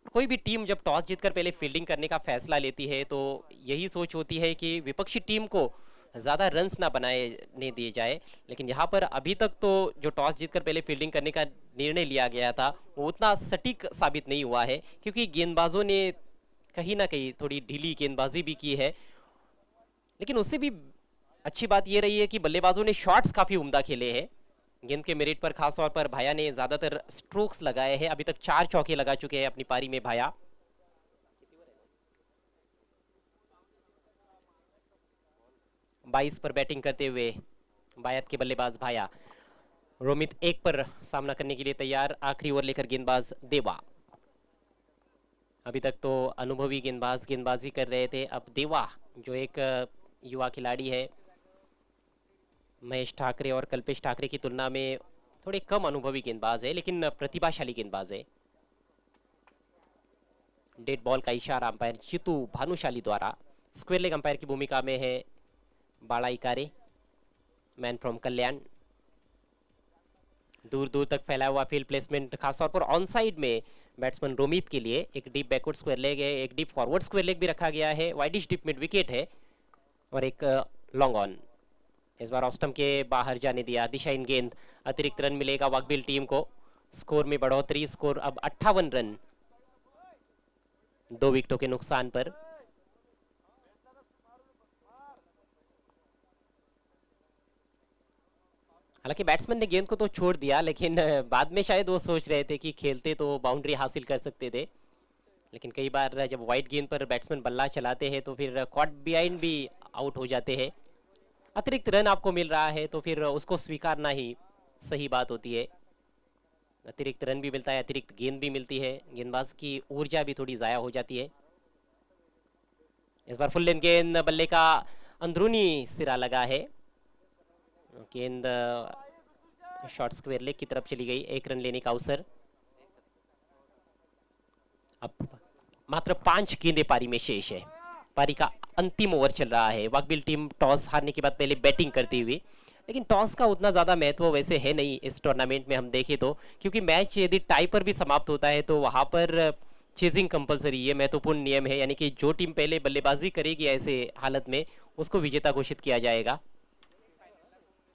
कोई भी टीम जब टॉस जीतकर पहले फील्डिंग करने का फैसला लेती है तो यही सोच होती है कि विपक्षी टीम को ज़्यादा रन्स ना बनाने दिए जाए, लेकिन यहाँ पर अभी तक तो जो टॉस जीतकर पहले फील्डिंग करने का निर्णय लिया गया था वो उतना सटीक साबित नहीं हुआ है, क्योंकि गेंदबाजों ने कहीं ना कहीं थोड़ी ढीली गेंदबाजी भी की है। लेकिन उससे भी अच्छी बात ये रही है कि बल्लेबाजों ने शॉट्स काफ़ी उम्दा खेले हैं। गेंद के मेरिट पर खासतौर पर भाया ने ज़्यादातर स्ट्रोक्स लगाए हैं। अभी तक 4 चौके लगा चुके हैं अपनी पारी में भाया। बाईस पर बैटिंग करते हुए बायत के बल्लेबाज भाया। रोमित 1 पर सामना करने के लिए तैयार। आखिरी ओवर लेकर गेंदबाज देवा। अभी तक तो अनुभवी गेंदबाज गेंदबाजी कर रहे थे, अब देवा जो एक युवा खिलाड़ी है, महेश ठाकरे और कल्पेश ठाकरे की तुलना में थोड़े कम अनुभवी गेंदबाज है, लेकिन प्रतिभाशाली गेंदबाज है। डेड बॉल का इशारा अंपायर चितू भानुशाली द्वारा। स्क्वायर लेग अंपायर की भूमिका में है बाला इकारे, मैन फ्रॉम कल्याण। दूर दूर तक फैला हुआ फील्ड प्लेसमेंट, खासतौर पर ऑन साइड में बैट्समैन रोमित के लिए एक डीप बैकवर्ड स्क्वायर लेग है, एक डीप फॉरवर्ड स्क्वायर लेग भी रखा गया है, वाइडिश डीप मिड विकेट है और एक लॉन्ग ऑन। इस बार ऑफ स्टंप के बाहर जाने दिया। दिशाहीन गेंद, अतिरिक्त रन मिलेगा वाघबिल टीम को। स्कोर में बढ़ोतरी, स्कोर अब 58 रन 2 विकेटों के नुकसान पर। हालांकि बैट्समैन ने गेंद को तो छोड़ दिया, लेकिन बाद में शायद वो सोच रहे थे कि खेलते तो बाउंड्री हासिल कर सकते थे, लेकिन कई बार जब वाइड गेंद पर बैट्समैन बल्ला चलाते हैं तो फिर कॉट बिहाइंड भी आउट हो जाते हैं। अतिरिक्त रन आपको मिल रहा है तो फिर उसको स्वीकारना ही सही बात होती है। अतिरिक्त रन भी मिलता है, अतिरिक्त गेंद भी मिलती है, गेंदबाज की ऊर्जा भी थोड़ी ज़ाया हो जाती है। इस बार फुल लेंथ गेंद, बल्ले का अंदरूनी सिरा लगा है, गेंद शॉर्ट स्क्वायर लेग की तरफ चली गई। 1 रन लेने का अवसर। अब मात्र 5 गेंदें पारी में शेष है। पारी का अंतिम ओवर चल रहा है। वाघबिल टीम टॉस हारने के बाद पहले बैटिंग करती हुई, लेकिन टॉस का उतना ज़्यादा महत्व वैसे है नहीं इस टूर्नामेंट में हम देखें तो, क्योंकि मैच यदि टाई पर भी समाप्त होता है तो वहाँ पर चेजिंग कंपलसरी, ये महत्वपूर्ण नियम है, यानी कि जो टीम पहले बल्लेबाजी करेगी ऐसे हालत में उसको विजेता घोषित किया जाएगा।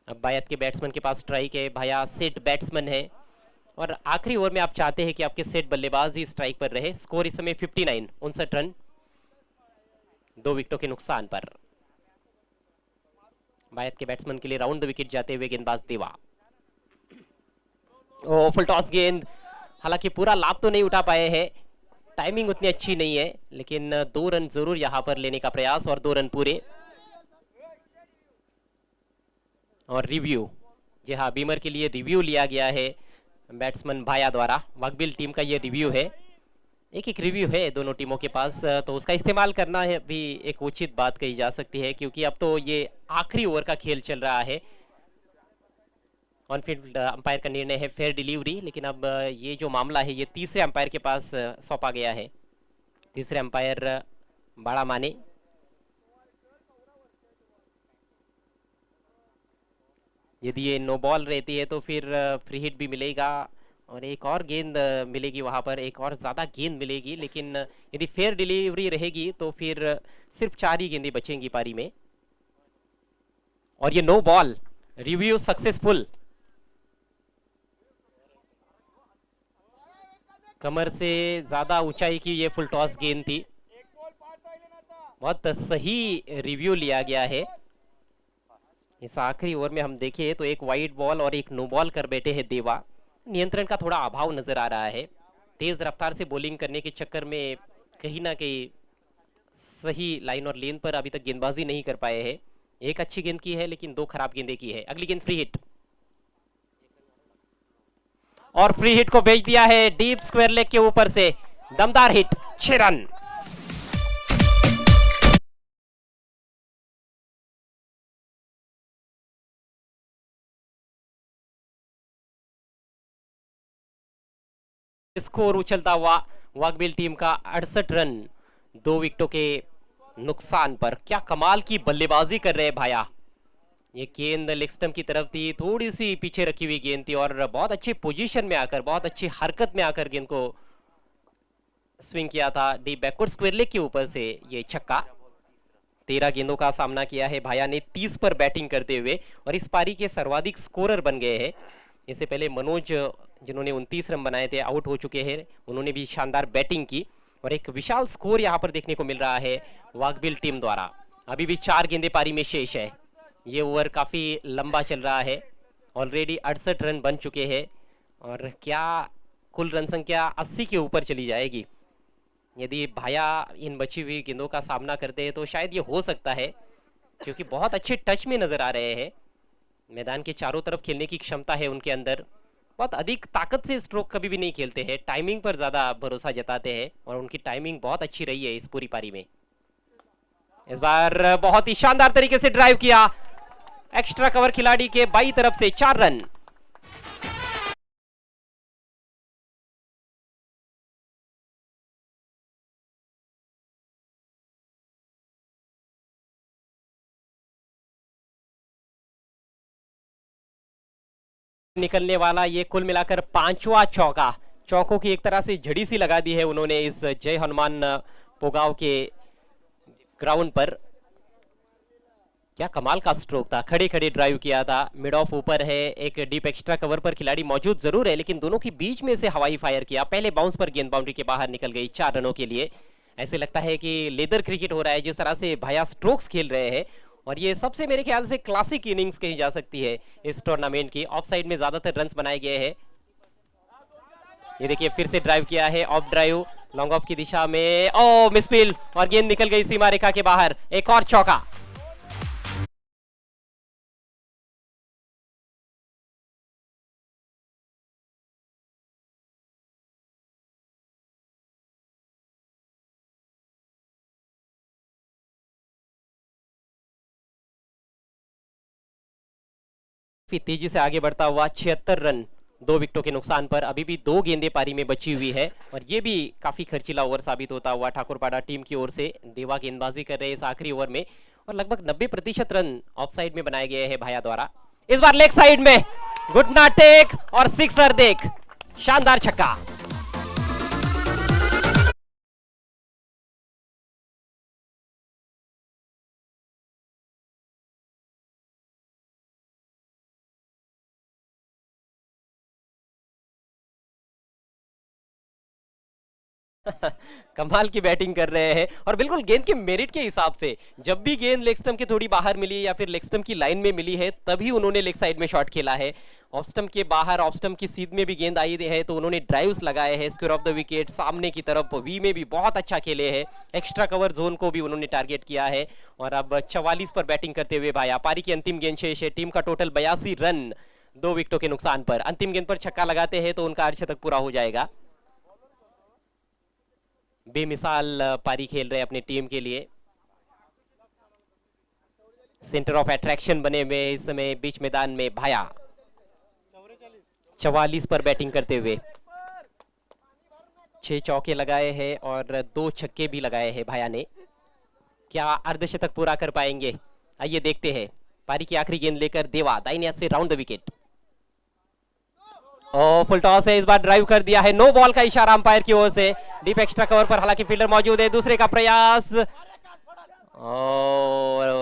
अब बायत के बैट्समैन के पास स्ट्राइक है, भाया सेट बैट्समैन है और आखिरी ओवर में आप चाहते हैं कि आपके सेट बल्लेबाज ही स्ट्राइक पर रहे। स्कोर इस समय 59 59 रन 2 विकेटों के नुकसान पर। बायत के बैट्समैन के लिए राउंड द विकेट जाते हुए गेंदबाज देवा। ओ फुल टॉस गेंद, हालांकि पूरा लाभ तो नहीं उठा पाए हैं, टाइमिंग उतनी अच्छी नहीं है, लेकिन 2 रन जरूर यहां पर लेने का प्रयास और 2 रन पूरे। और रिव्यू, जी हाँ, बीमर के लिए रिव्यू लिया गया है बैट्समैन भाया द्वारा। वाघबिल टीम का ये रिव्यू है, एक रिव्यू है दोनों टीमों के पास, तो उसका इस्तेमाल करना है भी एक उचित बात कही जा सकती है, क्योंकि अब तो ये आखिरी ओवर का खेल चल रहा है। ऑन फील्ड अंपायर का निर्णय है फेयर डिलीवरी, लेकिन अब ये जो मामला है ये तीसरे अंपायर के पास सौंपा गया है। तीसरे अंपायर बाड़ा माने। यदि ये नो बॉल रहती है तो फिर फ्री हिट भी मिलेगा और एक और गेंद मिलेगी, वहां पर एक और ज़्यादा गेंद मिलेगी, लेकिन यदि फेयर डिलीवरी रहेगी तो फिर सिर्फ 4 ही गेंदें बचेंगी पारी में। और ये नो बॉल, रिव्यू सक्सेसफुल। कमर से ज़्यादा ऊंचाई की ये फुल टॉस गेंद थी, बहुत सही रिव्यू लिया गया है। इस आखिरी ओवर में हम देखें तो एक वाइड बॉल और एक नो बॉल कर बैठे हैं देवा। नियंत्रण का थोड़ा अभाव नजर आ रहा है। तेज रफ्तार से बॉलिंग करने के चक्कर में कहीं ना कहीं सही लाइन और लेन पर अभी तक गेंदबाजी नहीं कर पाए हैं। एक अच्छी गेंद की है लेकिन दो खराब गेंदें की है। अगली गेंद फ्री हिट, और फ्री हिट को भेज दिया है डीप स्क्वायर लेग के ऊपर से। दमदार हिट, 6 रन। स्कोर उछलता हुआ वाघबिल टीम का 68 रन 2 विकेटों के नुकसान पर। क्या कमाल की बल्लेबाजी कर रहे हैं भाया। ये गेंद लेग स्टंप की तरफ थी, थोड़ी सी पीछे रखी हुई गेंद थी और बहुत अच्छे पोजीशन में आकर, बहुत अच्छी हरकत में आकर गेंद को स्विंग किया था डीप बैकवर्ड स्क्वायर लेग के ऊपर से। ये छक्का। 13 गेंदों का सामना किया है भाया ने 30 पर बैटिंग करते हुए, और इस पारी के सर्वाधिक स्कोरर बन गए हैं। इससे पहले मनोज जिन्होंने 29 रन बनाए थे आउट हो चुके हैं, उन्होंने भी शानदार बैटिंग की, और एक विशाल स्कोर यहां पर देखने को मिल रहा है वाघबिल टीम द्वारा। अभी भी 4 गेंदें पारी में शेष है। ये ओवर काफी लंबा चल रहा है, ऑलरेडी 68 रन बन चुके हैं, और क्या कुल रन संख्या 80 के ऊपर चली जाएगी। यदि भाया इन बची हुई गेंदों का सामना करते हैं तो शायद ये हो सकता है, क्योंकि बहुत अच्छे टच में नजर आ रहे हैं। मैदान के चारों तरफ खेलने की क्षमता है उनके अंदर। बहुत अधिक ताकत से स्ट्रोक कभी भी नहीं खेलते हैं, टाइमिंग पर ज्यादा भरोसा जताते हैं, और उनकी टाइमिंग बहुत अच्छी रही है इस पूरी पारी में। इस बार बहुत ही शानदार तरीके से ड्राइव किया एक्स्ट्रा कवर खिलाड़ी के बाई तरफ से, 4 रन। निकलने वाला ये कुल मिलाकर 5वां चौका। चौकों की एक तरह से झड़ी सी लगा दी है उन्होंने इस जय हनुमान पोगांव के ग्राउंड पर। क्या कमाल का स्ट्रोक था, खड़े खड़े ड्राइव किया था। मिड ऑफ ऊपर है, एक डीप एक्स्ट्रा कवर पर खिलाड़ी मौजूद जरूर है, लेकिन दोनों के बीच में से हवाई फायर किया। पहले बाउंस पर गेंद बाउंड्री के बाहर निकल गई 4 रनों के लिए। ऐसे लगता है कि लेदर क्रिकेट हो रहा है जिस तरह से भाया स्ट्रोक्स खेल रहे हैं, और ये सबसे मेरे ख्याल से क्लासिक इनिंग्स कही जा सकती है इस टूर्नामेंट की। ऑफ साइड में ज्यादातर रन्स बनाए गए हैं। ये देखिए फिर से ड्राइव किया है, ऑफ ड्राइव लॉन्ग ऑफ की दिशा में, ओ मिसफील्ड, और गेंद निकल गई सीमा रेखा के बाहर। एक और चौका। फिर तेजी से आगे बढ़ता हुआ 76 रन 2 विकेटों के नुकसान पर। अभी भी 2 गेंदें पारी में बची हुई है, और ये भी काफी खर्चीला ओवर साबित होता हुआ ठाकुरपाड़ा टीम की ओर से। देवा गेंदबाजी कर रहे हैं इस आखिरी ओवर में, और लगभग 90% रन ऑफ साइड में बनाए गए हैं भाया द्वारा। इस बार लेग साइड में घुटना टेक और सिक्सर देख, शानदार छक्का। कमाल की बैटिंग कर रहे हैं, और बिल्कुल गेंद के मेरिट के हिसाब से जब भी गेंद लेग स्टंप के थोड़ी बाहर मिली या फिर लेग स्टंप की लाइन में मिली है, तभी उन्होंने लेग साइड में शॉट खेला है। ऑफ स्टंप के बाहर, ऑफ स्टंप की सीध में भी गेंद आई है तो उन्होंने ड्राइव्स लगाए हैं स्क्वायर ऑफ द विकेट, सामने की तरफ वी में भी बहुत अच्छा खेले हैं। एक्स्ट्रा कवर जोन को भी उन्होंने टारगेट किया है, और अब 44 पर बैटिंग करते हुए भाया। पारी की अंतिम गेंद शेष है, टीम का टोटल 82 रन 2 विकेटों के नुकसान पर। अंतिम गेंद पर छक्का लगाते हैं तो उनका अर्धशतक पूरा हो जाएगा। बेमिसाल पारी खेल रहे अपनी टीम के लिए। सेंटर ऑफ अट्रैक्शन बने हुए इस समय बीच मैदान में भाया। 44 पर बैटिंग करते हुए 6 चौके लगाए हैं और 2 छक्के भी लगाए हैं भाया ने। क्या अर्धशतक पूरा कर पाएंगे? आइए देखते हैं। पारी की आखिरी गेंद लेकर देवा दाहिने हाथ से round the wicket. Full toss है, इस बार ड्राइव कर दिया है। नो बॉल का इशारा अंपायर की ओर से। डीप एक्स्ट्रा कवर पर हालांकि फील्डर मौजूद है। दूसरे का प्रयास,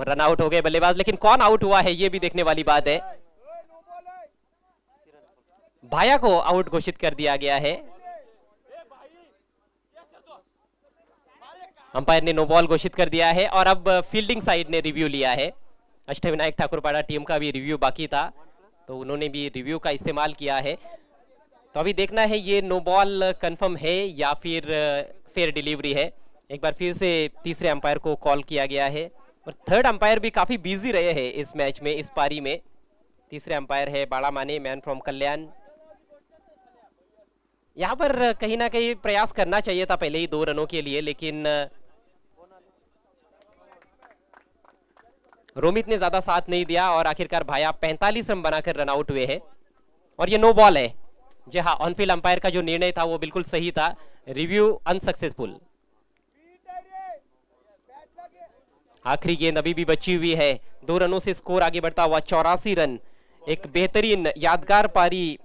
रन आउट हो गए बल्लेबाज, लेकिन कौन आउट हुआ है ये भी देखने वाली बात है। भाया को आउट घोषित कर दिया गया है। अंपायर ने नो बॉल घोषित कर दिया है, और अब फील्डिंग साइड ने रिव्यू लिया है। अष्टविनायक ठाकुरपाड़ा टीम का भी रिव्यू बाकी था, तो उन्होंने भी रिव्यू का इस्तेमाल किया है। तो अभी देखना है ये नो बॉल कंफर्म है या फिर फेयर डिलीवरी है। एक बार फिर से तीसरे अंपायर को कॉल किया गया है और थर्ड अंपायर भी काफी बिजी रहे हैं इस मैच में, इस पारी में। तीसरे अंपायर है बाड़ा माने, मैन फ्रॉम कल्याण। यहाँ पर कहीं ना कहीं प्रयास करना चाहिए था पहले ही 2 रनों के लिए, लेकिन रोमित ने ज्यादा साथ नहीं दिया और आखिरकार भाया 45 रन बनाकर रन आउट हुए हैं और ये नो बॉल है। जी हाँ, ऑनफील्ड अंपायर का जो निर्णय था वो बिल्कुल सही था। Review unsuccessful. आखिरी गेंद अभी भी बची हुई है, 2 रनों से स्कोर आगे बढ़ता हुआ 84 रन। एक बेहतरीन यादगार पारी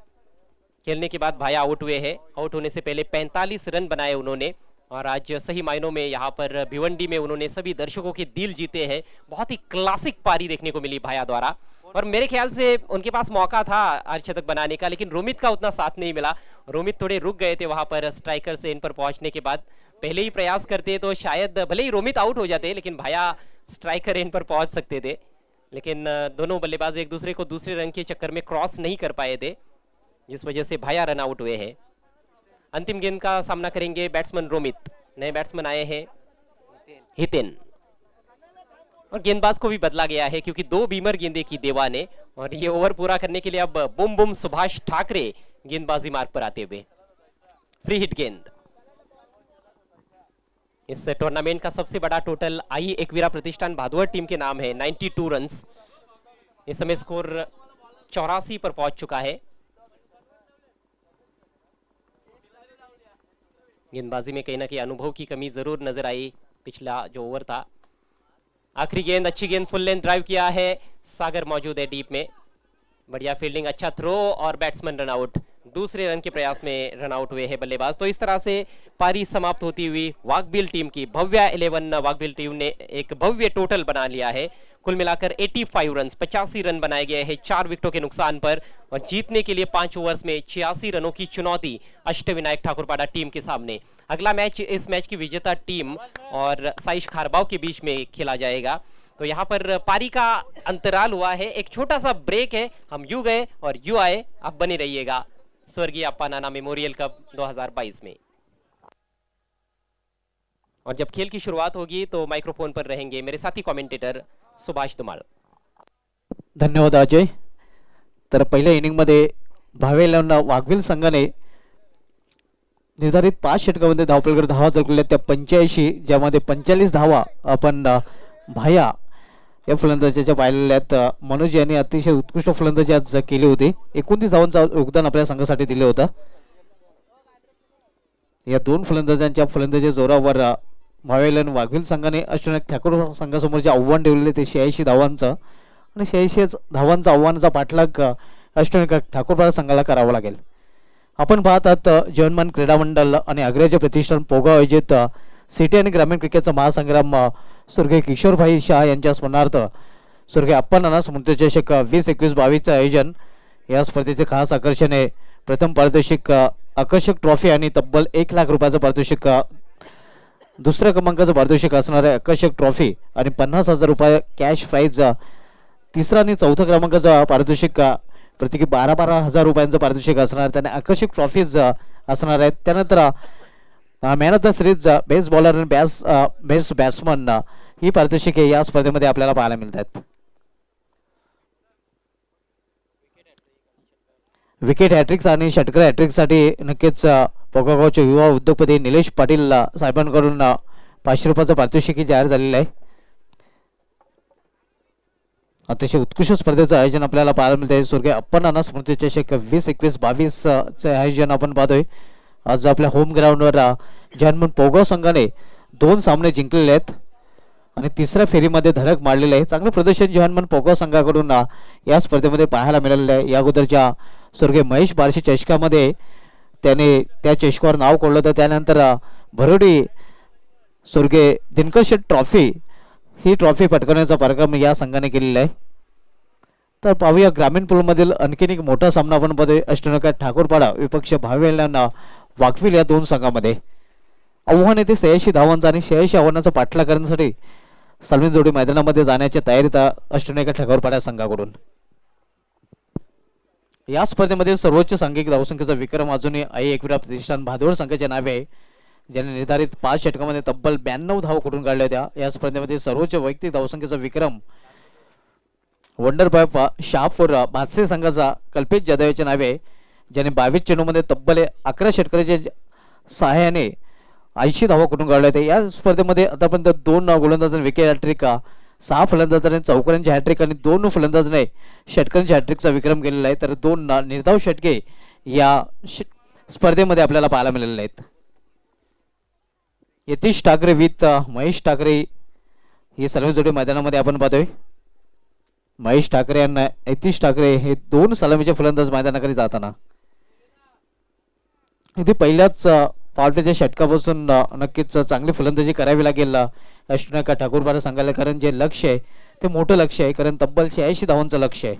खेलने के बाद भाया आउट हुए हैं। आउट होने से पहले 45 रन बनाए उन्होंने और आज सही मायनों में यहाँ पर भिवंडी में उन्होंने सभी दर्शकों के दिल जीते हैं। बहुत ही क्लासिक पारी देखने को मिली भाया द्वारा और मेरे ख्याल से उनके पास मौका था अर्धशतक बनाने का, लेकिन रोमित का उतना साथ नहीं मिला। रोमित थोड़े रुक गए थे वहां पर स्ट्राइकर से इन पर पहुंचने के बाद। पहले ही प्रयास करते तो शायद भले ही रोमित आउट हो जाते, लेकिन भाया स्ट्राइकर इन पर पहुंच सकते थे। लेकिन दोनों बल्लेबाज एक दूसरे को दूसरे रन के चक्कर में क्रॉस नहीं कर पाए थे, जिस वजह से भाया रन आउट हुए हैं। अंतिम गेंद का सामना करेंगे बैट्समैन रोमित। नए बैट्समैन आए हैं हितेन और गेंदबाज को भी बदला गया है क्योंकि 2 बीमर गेंदे की देवा ने और ये ओवर पूरा करने के लिए अब बुम बुम सुभाष ठाकरे गेंदबाजी मार्ग पर आते हुए। फ्री हिट गेंद। इस टूर्नामेंट का सबसे बड़ा टोटल आई एकवीरा प्रतिष्ठान भादुआ टीम के नाम है, 92 रन्स। इस समय स्कोर 84 पर पहुंच चुका है। गेंदबाजी में कहीं ना कहीं अनुभव की कमी जरूर नजर आई पिछला जो ओवर था। आखिरी गेंद, अच्छी गेंद, फुल लेंथ ड्राइव किया है। सागर मौजूद है डीप में, बढ़िया फील्डिंग, अच्छा थ्रो और बैट्समैन रन आउट। दूसरे रन के प्रयास में रन आउट हुए हैं बल्लेबाज। तो इस तरह से पारी समाप्त होती हुई वाघबील टीम की भव्य 11 वाघबील टीम ने एक भव्य टोटल बना लिया है। कुल मिलाकर 85 रन, 85 रन बनाए गए हैं 4 विकेटों के नुकसान पर और जीतने के लिए 5 ओवर्स में 86 रनों की चुनौती अष्टविनायक ठाकुरपाड़ा टीम के सामने। अगला मैच इस मैच की विजेता टीम और साइश खारबाव के बीच में खेला जाएगा। तो यहाँ पर पारी का अंतराल हुआ है, एक छोटा सा ब्रेक है। हम यू गए और यू आए, आप बने रहिएगा स्वर्गीय अप्पा नाना मेमोरियल कप 2022 में। और जब खेल की शुरुआत होगी तो माइक्रोफोन पर रहेंगे मेरे साथी कमेंटेटर सुभाष धुमाळ। धन्यवाद अजय। तर पहिल्या इनिंगमध्ये भावेलांना वाघविल संघाने निर्धारित 5 षटकांमध्ये धावफलक धावा जळकल्या त्या 85, ज्यामध्ये 45 धावा आपण भाया या फलंदाजाच्या पाहिलेल्यात। मनोज यांनी अतिशय उत्कृष्ट फलंदाजी आज केली होती, 29 धावांचं योगदान आपल्या संघासाठी दिले होतं। या 2 फलंदाजांच्या फलंदाजी जोरावर भावेलन वाघविल संघाने अष्टविनायक ठाकूर संघासमोर जे आव्हान ठेवले ते 86 धावांचं आणि 86 धावांचा आव्हानाचा पाठलाग अष्टविनायक ठाकूरपाडा संघाला करावा लागेल। आपण पाहत आहात जीवनमान क्रीडा मंडळ आणि अग्रज प्रतिष्ठान पोगा आयोजित सिटी आणि ग्रामीण क्रिकेटचा महासंग्राम स्वर्गीय किशोरभाई शाह यांच्या स्मरणार्थ स्वर्गीय अप्पा नाना स्मृती चषक 2021-22 आयोजन। या स्पर्धेचे खास आकर्षण आहे प्रथम पारितोषिक आकर्षक ट्रॉफी आणि तब्बल 1 लाख रुपयाचं पारितोषिक, दुसऱ्या क्रमांकाचं पारितोषिक असणारे आकर्षक ट्रॉफी आणि 50,000 रुपये कॅश प्राइज, तिसरा आणि चौथ्या क्रमांकाचं पारितोषिक प्रत्येकी 12,000 रुपयांचं पारितोषिक असणार, त्याने आकर्षक ट्रॉफीज असणार आहेत। त्यानंतर man of the series, best bowler आणि बेस्ट बॅट्समन ही पारितोषिके या स्पर्धेमध्ये आपल्याला पाहायला मिळतात। विकेट हॅट्रिक्स आणि षटकर हॅट्रिकसाठी नक्कीच पोगागावचे युवा उद्योगपती निलेश पाटील साहेबांकडून 500 रुपयाचं पारितोषिक जाहीर झालेलं आहे। अतिशय उत्कृष्ट स्पर्धेचं आयोजन आपल्याला पाहायला मिळते। स्वर्गीय अप्पा नाना स्मृती चषक 2021-22 चे आयोजन आपण पाहतोय। आज आपल्या होम ग्राउंडवर जन्मन पोगाव संघाने 2 सामने जिंकलेले आहेत आणि तिसऱ्या फेरीमध्ये धडक मारलेली आहे। चांगलं प्रदर्शन जन्मन पोगाव संघाकडून या स्पर्धेमध्ये पाहायला मिळालेलं आहे। या अगोदरच्या स्वर्गीय महेश बारशी चषकामध्ये त्याने त्या चषकावर नाव कोरलं होतं। त्यानंतर भरोडी स्वर्गीय दिनकर शेठ ट्रॉफी ही ट्रॉफी पटकावण्याचा कार्यक्रम या संघाने केलेला आहे। तर पाहूया ग्रामीण पूलमधील आणखीन एक मोठा सामना आपण पाहतोय। अष्टविनायक ठाकूरपाडा विपक्ष भावेलांना वाघविल या 2 संघामध्ये आव्हान येते 86 धावांचं आणि 86 आव्हानाचा पाठलाग करण्यासाठी सलमीन जोडी मैदानामध्ये जाण्याच्या तयारीत अष्टविनायक ठाकूरपाडा संघाकडून. या स्पर्धेमध्ये सर्वोच्च सांघिक धावसंख्येचा विक्रम अजूनही आई एकविरा प्रतिष्ठान भादोड संघाच्या नावे आहे, ज्याने निर्धारित 5 षटकामध्ये तब्बल 92 धावा कुठून काढल्या होत्या. या स्पर्धेमध्ये सर्वोच्च वैयक्तिक धावसंख्येचा विक्रम वंडर पाईप शहापूर भातसे संघाचा कल्पेश जाधव याच्या नावे आहे, ज्याने 22 चेंडूमध्ये तब्बल 11 षटकाच्या सहाय्याने 80 धावा कुठून काढल्या होत्या. या स्पर्धेमध्ये आतापर्यंत 2 गोलंदाजांनी विकेट हॅट्रिक, 6 फलंदाजांनी चौकारांची हॅट्रिक आणि 2 फलंदाजांनी षटकांच्या हॅट्रिकचा विक्रम केलेला आहे. तर 2 निर्धाव षटके या स्पर्धेमध्ये आपल्याला पाहायला मिळालेले आहेत. यतीश ठाकरे विथ महेश ठाकरे ही सलमी जोडी मैदानामध्ये आपण पाहतोय. महेश ठाकरे आणि यतीश ठाकरे हे 2 सलामीचे फलंदाज मैदानाकडे जाताना इथे पहिल्याच पावसाच्या षटकापासून नक्कीच चांगली फलंदाजी करावी लागेल अष्टविनायक ठाकूरपाडा संघाला, कारण जे लक्ष आहे ते मोठं लक्ष आहे, कारण तब्बल 86 धावांचं लक्ष आहे.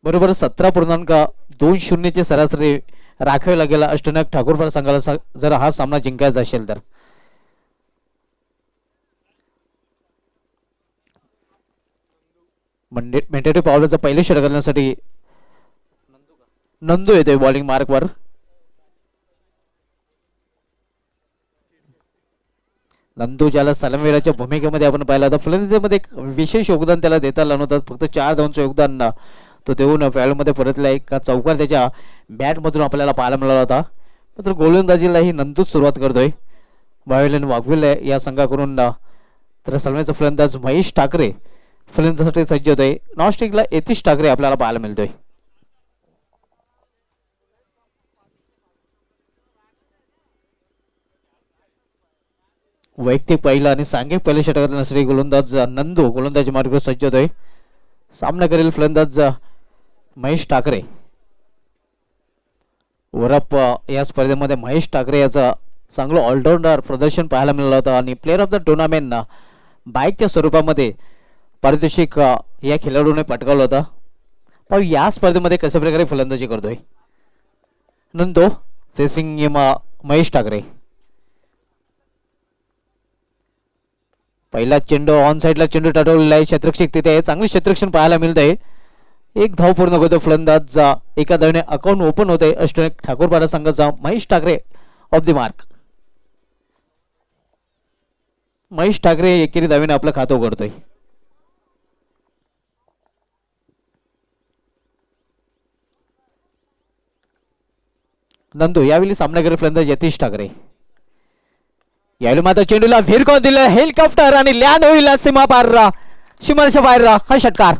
बरोबर 17.20 ची सरासरी राखावी लागेल अष्टविनायक ठाकूरपाडा संघाला जर हा सामना जिंकायचा असेल तर. मेंटेटिव्ह पावलाचा पहिले षटक करण्यासाठी नंदू येतोय बॉलिंग मार्कवर. नंदू ज्याला सलामीवीराच्या भूमिकेमध्ये आपण पाहिला होता, फलंदाजीमध्ये एक विशेष योगदान त्याला देता आलं नव्हतं. फक्त 4 धावांचं योगदान तो देऊन फॅलमध्ये परतला. एक चौकार त्याच्या बॅटमधून आपल्याला पाहायला मिळाला होता. मात्र गोलंदाजीला ही नंदूच सुरुवात करतोय वायलन वाघविल या संघाकडून. तर सलमीचा फलंदाज महेश ठाकरे फलंदाजीसाठी सज्ज होतोय. नॉनस्टिकला यतीश ठाकरे आपल्याला पाहायला मिळतोय. वैयक्तिक पहिला आणि सांघिक पहिल्या षटकातला श्री गोलंदाज नंदू गोलंदाजी मार्गावर सज्ज होतोय. सामना करेल फलंदाज महेश ठाकरे. वरप या स्पर्धेमध्ये महेश ठाकरे याचं चांगलं ऑलराऊंडर प्रदर्शन पाहायला मिळालं होतं आणि प्लेअर ऑफ द टुर्नामेंट बाईकच्या स्वरूपामध्ये पारितोषिक या खेळाडूने पटकावलं होतं. पण या स्पर्धेमध्ये कशा प्रकारे फलंदाजी करतोय नंदू फेसिंग महेश ठाकरे. पहिला चेंडू ऑन साइडला चेंडू टाटवलेला आहे. क्षेत्ररक्षक तिथे चांगले क्षेत्ररक्षण पाहायला मिळत आहे. 1 धाव पूर्ण करतो फलंदाज. एका धावेने अकाउंट ओपन होते अष्टविनायक ठाकूरपाडा संघाचा. Mahesh Thackeray of the mark. Mahesh Thackeray एकेरी धावेने आपलं खातं उघडतोय. नंदू यावेळी सामना करेल फलंदाज यतीश ठाकरे. यावेळी मात्र चेंडूला भिरकाव दिलं हेलिकॉप्टर आणि लँड होईल सीमाच्या बाहेर हा षटकार.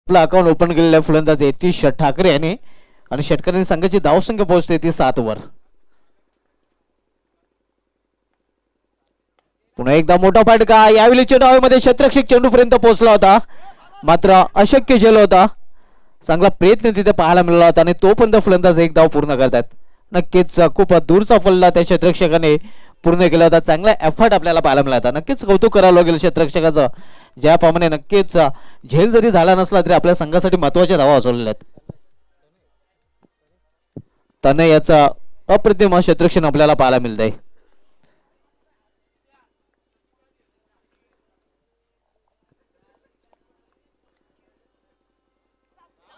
आपला अकाउंट ओपन केलेल्या फलंदाज यतीश ठाकरे याने आणि षटकारांनी संघाची धावसंख्या पोहोचते ती 7 वर. पुन्हा एकदा मोठा फटका. यावेळी चेंडूमध्ये क्षेत्ररक्षक चेंडूपर्यंत पोहोचला होता, मात्र अशक्य झालं होता. चांगला प्रयत्न तिथे पाहायला मिळाला होता आणि तोपर्यंत फलंदाज 1 धाव पूर्ण करतात. नक्कीच खूप दूरचा पल्ला त्या क्षेत्ररक्षकाने पूर्ण केला होता. चांगला एफर्ट आपल्याला पाहायला मिळाला होता. नक्कीच कौतुक करावं लागेल क्षेत्ररक्षकाचं, ज्याप्रमाणे नक्कीच झेल जरी झाला नसला तरी आपल्या संघासाठी महत्वाच्या धावा वाचवलेल्या आहेत. त्याने याचा अप्रतिम क्षेत्ररक्षण आपल्याला पाहायला मिळत आहे.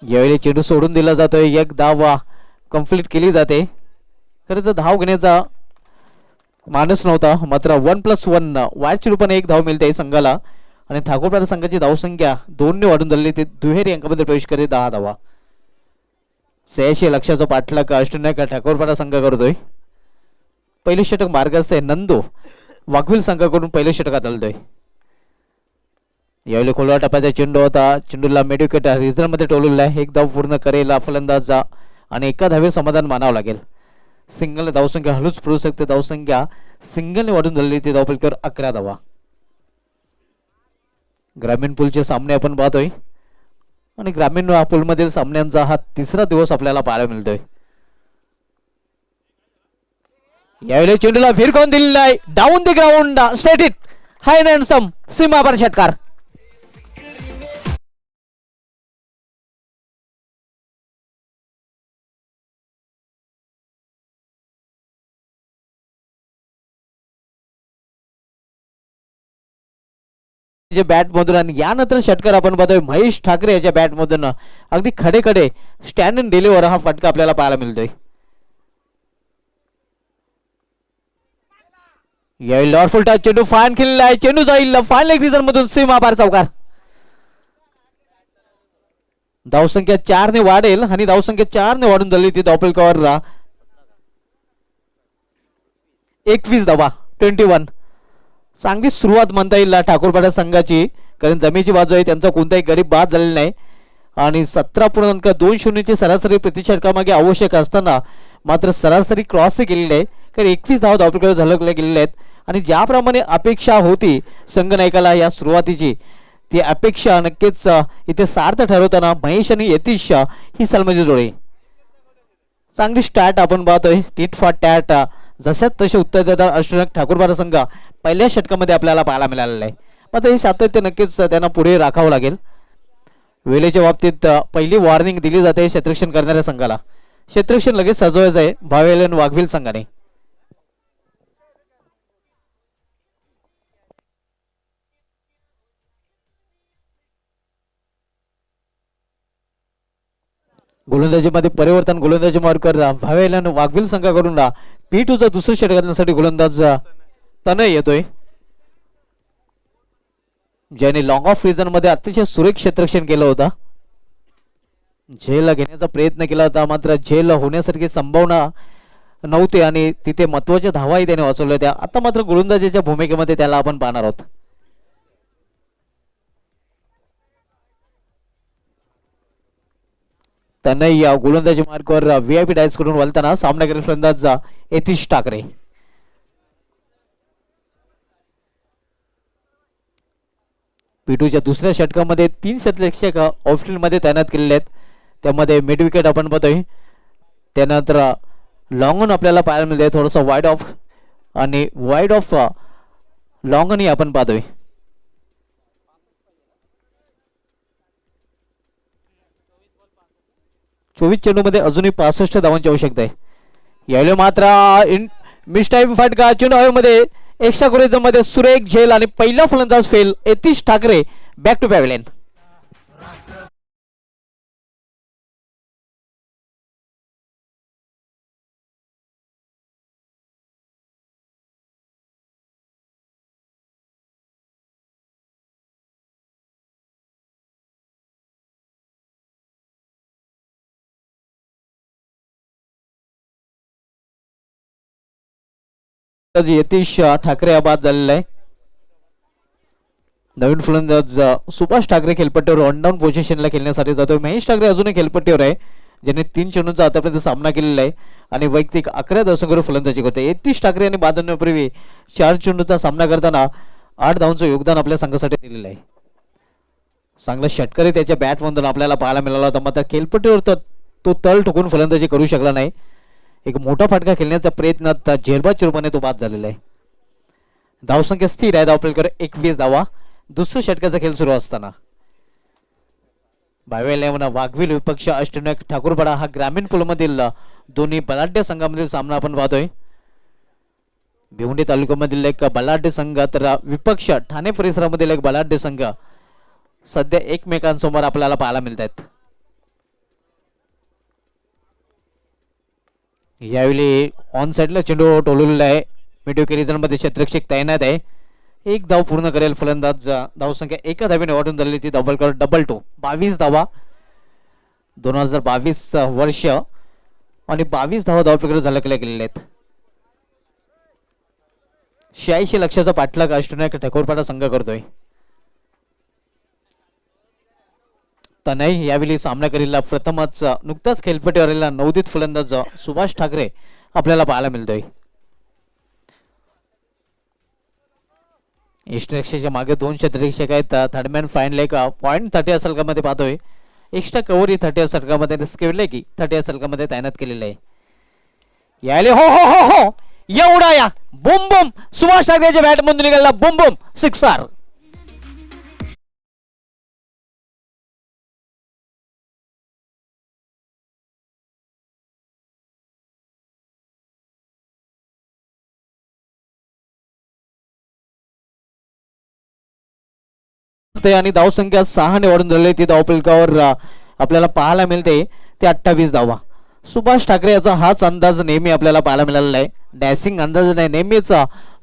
यावेळी चेंडू सोडून दिला जातोय. 1 धाव कंप्लीट केली जाते. खरं तर धाव घेण्याचा मानस नव्हता, मात्र 1+1 वाईटच्या रूपाने 1 धाव मिळते संघाला आणि ठाकूरपाडा संघाची धावसंख्या 2 ने वाढून झाली. ते दुहेरी अंकामध्ये प्रवेश करते 10 धावा. 86 लक्षाचा पाठलाग अष्टविनायक ठाकूरपाडा संघ करतोय. पहिली षटक मार्गस्थ आहे नंदू वाघविल संघाकडून पहिल्या षटकात आलतोय. यावेळी खोलवा टप्प्याचा चेंडू होता. चेंडूला मेडिकेट रिझल्ट मध्ये टोललेला आहे. 1 धाव पूर्ण करेल फलंदाज आणि एका धावे समाधान मानावं लागेल. सिंगल धावसंख्या हळूच पडू शकते. धावसंख्या सिंगलने वाढून झालेली ती धावफलकावर 11 धावा. ग्रामीण पूलचे सामने आपण पाहतोय आणि ग्रामीण पूलमधील सामन्यांचा हा तिसरा दिवस आपल्याला पाहायला मिळतोय. यावेळी चेंडूला फिरकावून दिलेला आहे. Down the ground straight hit high and some सीमापार षटकार. जे बॅट मधून आणि यानंतर षटकार आपण पाहतोय महेश ठाकरे याच्या बॅट मधून अगदी खडे खडे स्टँड अँड डिलिव्हर हा फटका आपल्याला पाहायला मिळतोय. यावेळी लॉर्डफुल टच चेंडू फाईन केलेला आहे. चेंडू जाईल फाईन लेग रिझन मधून सीमापार चौकार. धावसंख्या 4 ने वाढेल आणि धावसंख्या 4 ने वाढून झाली ती धावफलकावर 21 धावा 21. चांगली सुरुवात म्हणता येईल ठाकूरपाडा संघाची, कारण जमेची बाजू आहे त्यांचा कोणताही गडी बाद झालेला नाही आणि 17.20 ची सरासरी प्रतिषटकामागे आवश्यक असताना मात्र सरासरी क्रॉस केलेली आहे, कारण 21 धावा धावफलकावर झळकल्या गेलेल्या आहेत. आणि ज्याप्रमाणे अपेक्षा होती संघनायकाला या सुरुवातीची ती अपेक्षा नक्कीच इथे सार्थ ठरवताना महेश आणि यतीश ही सलमाची जोडी. चांगली स्टार्ट आपण पाहतोय टीट फॉर टॅट जशात तसे उत्तर देतात अष्टनाग ठाकूरपाडा संघ पहिल्या षटकामध्ये आपल्याला पाहायला मिळालेलं आहे. मात्र हे सातत्य नक्कीच त्यांना पुढे राखावं लागेल. वेळेच्या बाबतीत पहिली वॉर्निंग दिली जाते क्षेत्ररक्षण करणाऱ्या संघाला. क्षेत्ररक्षण लगेच सजवायचं आहे भावेलन वाघविल संघाने. गोलंदाजीमध्ये परिवर्तन गोलंदाजी मार्कर भावेलन वाघविल संघाकडून P2चा दुसरं षटक करण्यासाठी गोलंदाज तनय येतोय, ज्याने लॉंग ऑफ रिजन मध्ये अतिशय सुरेख क्षेत्ररक्षण केलं होतं. झेल घेण्याचा प्रयत्न केला होता मात्र झेल होण्यासारखी संभावना नव्हती आणि तिथे महत्वाच्या धावाही त्याने वाचवल्या होत्या. आता मात्र गोलंदाजीच्या भूमिकेमध्ये त्याला आपण पाहणार आहोत. तनय या गोलंदाजी मार्गावर VIP डायस कडून वळताना सामना करेल फलंदाज यतीश ठाकरे. P2च्या दुसऱ्या षटकामध्ये 3 क्षेत्ररक्षक ऑफस्पिन मध्ये तैनात केलेले आहेत. त्यामध्ये मिड विकेट आपण पाहतोय, त्यानंतर लॉंग ऑन आपल्याला पाहायला मिळते थोडंसं वाईड ऑफ आणि वाईड ऑफ लॉंग ऑन आपण पाहतोय. चोवीस चेंडू मध्ये अजूनही 65 धावांची आवश्यकता आहे. यावेळी मात्र मिस टाइम फटका चेंडू हवेमध्ये एक्स्ट्रा कोरिझम मध्ये सुरेख झेल आणि पहिला फलंदाज fail Yatish Thackeray back to pavilion. Yatish Thackeray बाद झालेला आहे. नवीन फलंदाज सुभाष ठाकरे खेळपट्टीवर ऑन डाऊन पोझिशनला खेळण्यासाठी जातोय. महेश ठाकरे अजूनही खेळपट्टीवर आहे, ज्याने 3 चेंडूंचा आतापर्यंत सामना केलेला आहे आणि वैयक्तिक 11 धावांवर फलंदाजी करते. यतीश ठाकरे यांनी बाद होण्यापूर्वी 4 चेंडूंचा सामना करताना 8 धावांचं योगदान आपल्या संघासाठी दिलेलं आहे. चांगला षटकारी त्याच्या बॅटमधून आपल्याला पाहायला मिळाला होता, मात्र खेळपट्टीवर तो तळ ठोकून फलंदाजी करू शकला नाही. एक मोठा फटका खेळण्याचा प्रयत्नात झेलबाद रूपाने तो बाद झालेला आहे. धावसंख्या स्थिर आहे, धावफलकावर 21 धावा. दुसऱ्या षटकाचा खेळ सुरू असताना भावेला वाघविल विपक्ष अष्टनाग ठाकूरपाडा हा ग्रामीण पूलमधील दोन्ही बलाढ्य संघामधील सामना आपण पाहतोय. भिवंडी तालुक्यामधील एक बलाढ्य संघ तर विपक्ष ठाणे परिसरामधील एक बलाढ्य संघ सध्या एकमेकांसमोर आपल्याला पाहायला मिळत आहेत. यावेळी ऑन साइडला चेंडू टोललेला आहे. मिड रिजन मध्ये क्षेत्ररक्षक तैनात आहे. एक धाव पूर्ण करेल फलंदाज. धावसंख्या एका धावेने वाढून झालेली ती धावफलकावर डबल टू 22 धावा. 2022 वर्ष आणि 22 धावा धावफलकावर झळकल्या गेलेल्या आहेत. 86 लक्षाचा पाठलाग अष्टनाग ठाकूरपाडा संघ करतोय. तनय यावेळी सामना करील प्रथमच नुकताच खेळपट्टीवर आलेला नवोदित फलंदाज सुभाष ठाकरे आपल्याला पाहायला मिळतोय. ईस्टरेक्षाच्या मागे 2 क्षेत्ररक्षक आहेत. थर्डमॅन फाईन लेग पॉईंट 30 सलगामध्ये पाहतोय. एक्स्ट्रा कव्हर ही 30 सलगामध्ये रिस्क की 30 सलगामध्ये तैनात केलेलं आहे. यायले हो हो हो हो एवढा या बुम बुम सुभाष ठाकरेच्या बॅट मधून निघाला बुम बुम सिक्सर. आणि धावसंख्या 6 ने वाढून राहिली. ती धावफलकावर आपल्याला पाहायला मिळते ते 28 धावा. सुभाष ठाकरे याचा हाच अंदाज नेहमी आपल्याला पाहायला मिळालेला आहे. डॅसिंग अंदाज नाही नेहमीच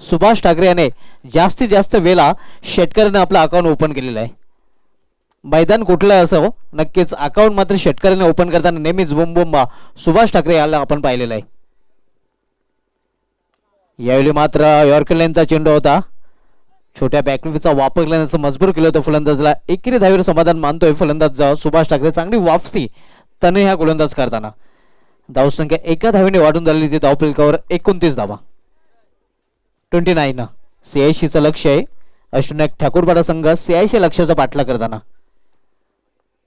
सुभाष ठाकरे याने जास्तीत जास्त वेळा शेतकऱ्याने आपलं अकाउंट ओपन केलेलं आहे. मैदान कुठलं असो नक्कीच अकाउंट मात्र शेतकऱ्याने ओपन करताना नेहमीच बुम बुम सुभाष ठाकरे याला आपण पाहिलेलं आहे. यावेळी मात्र यॉर्कर लाईनचा चेंडू होता. छोट्या बॅकफिटचा वापर करण्याचं मजबूर केलं होतं फलंदाजला. एकेरी धावेवर समाधान मानतोय फलंदाज सुभाष ठाकरे. चांगली वापसी त्याने ह्या गोलंदाज करताना. धावसंख्या 1 धावेने वाढून झालेली. ती धावफलकावर 29 धावा. 29 86चं लक्ष आहे. अष्टनायक ठाकूरपाडा संघ 86 लक्षाचा पाठला करताना.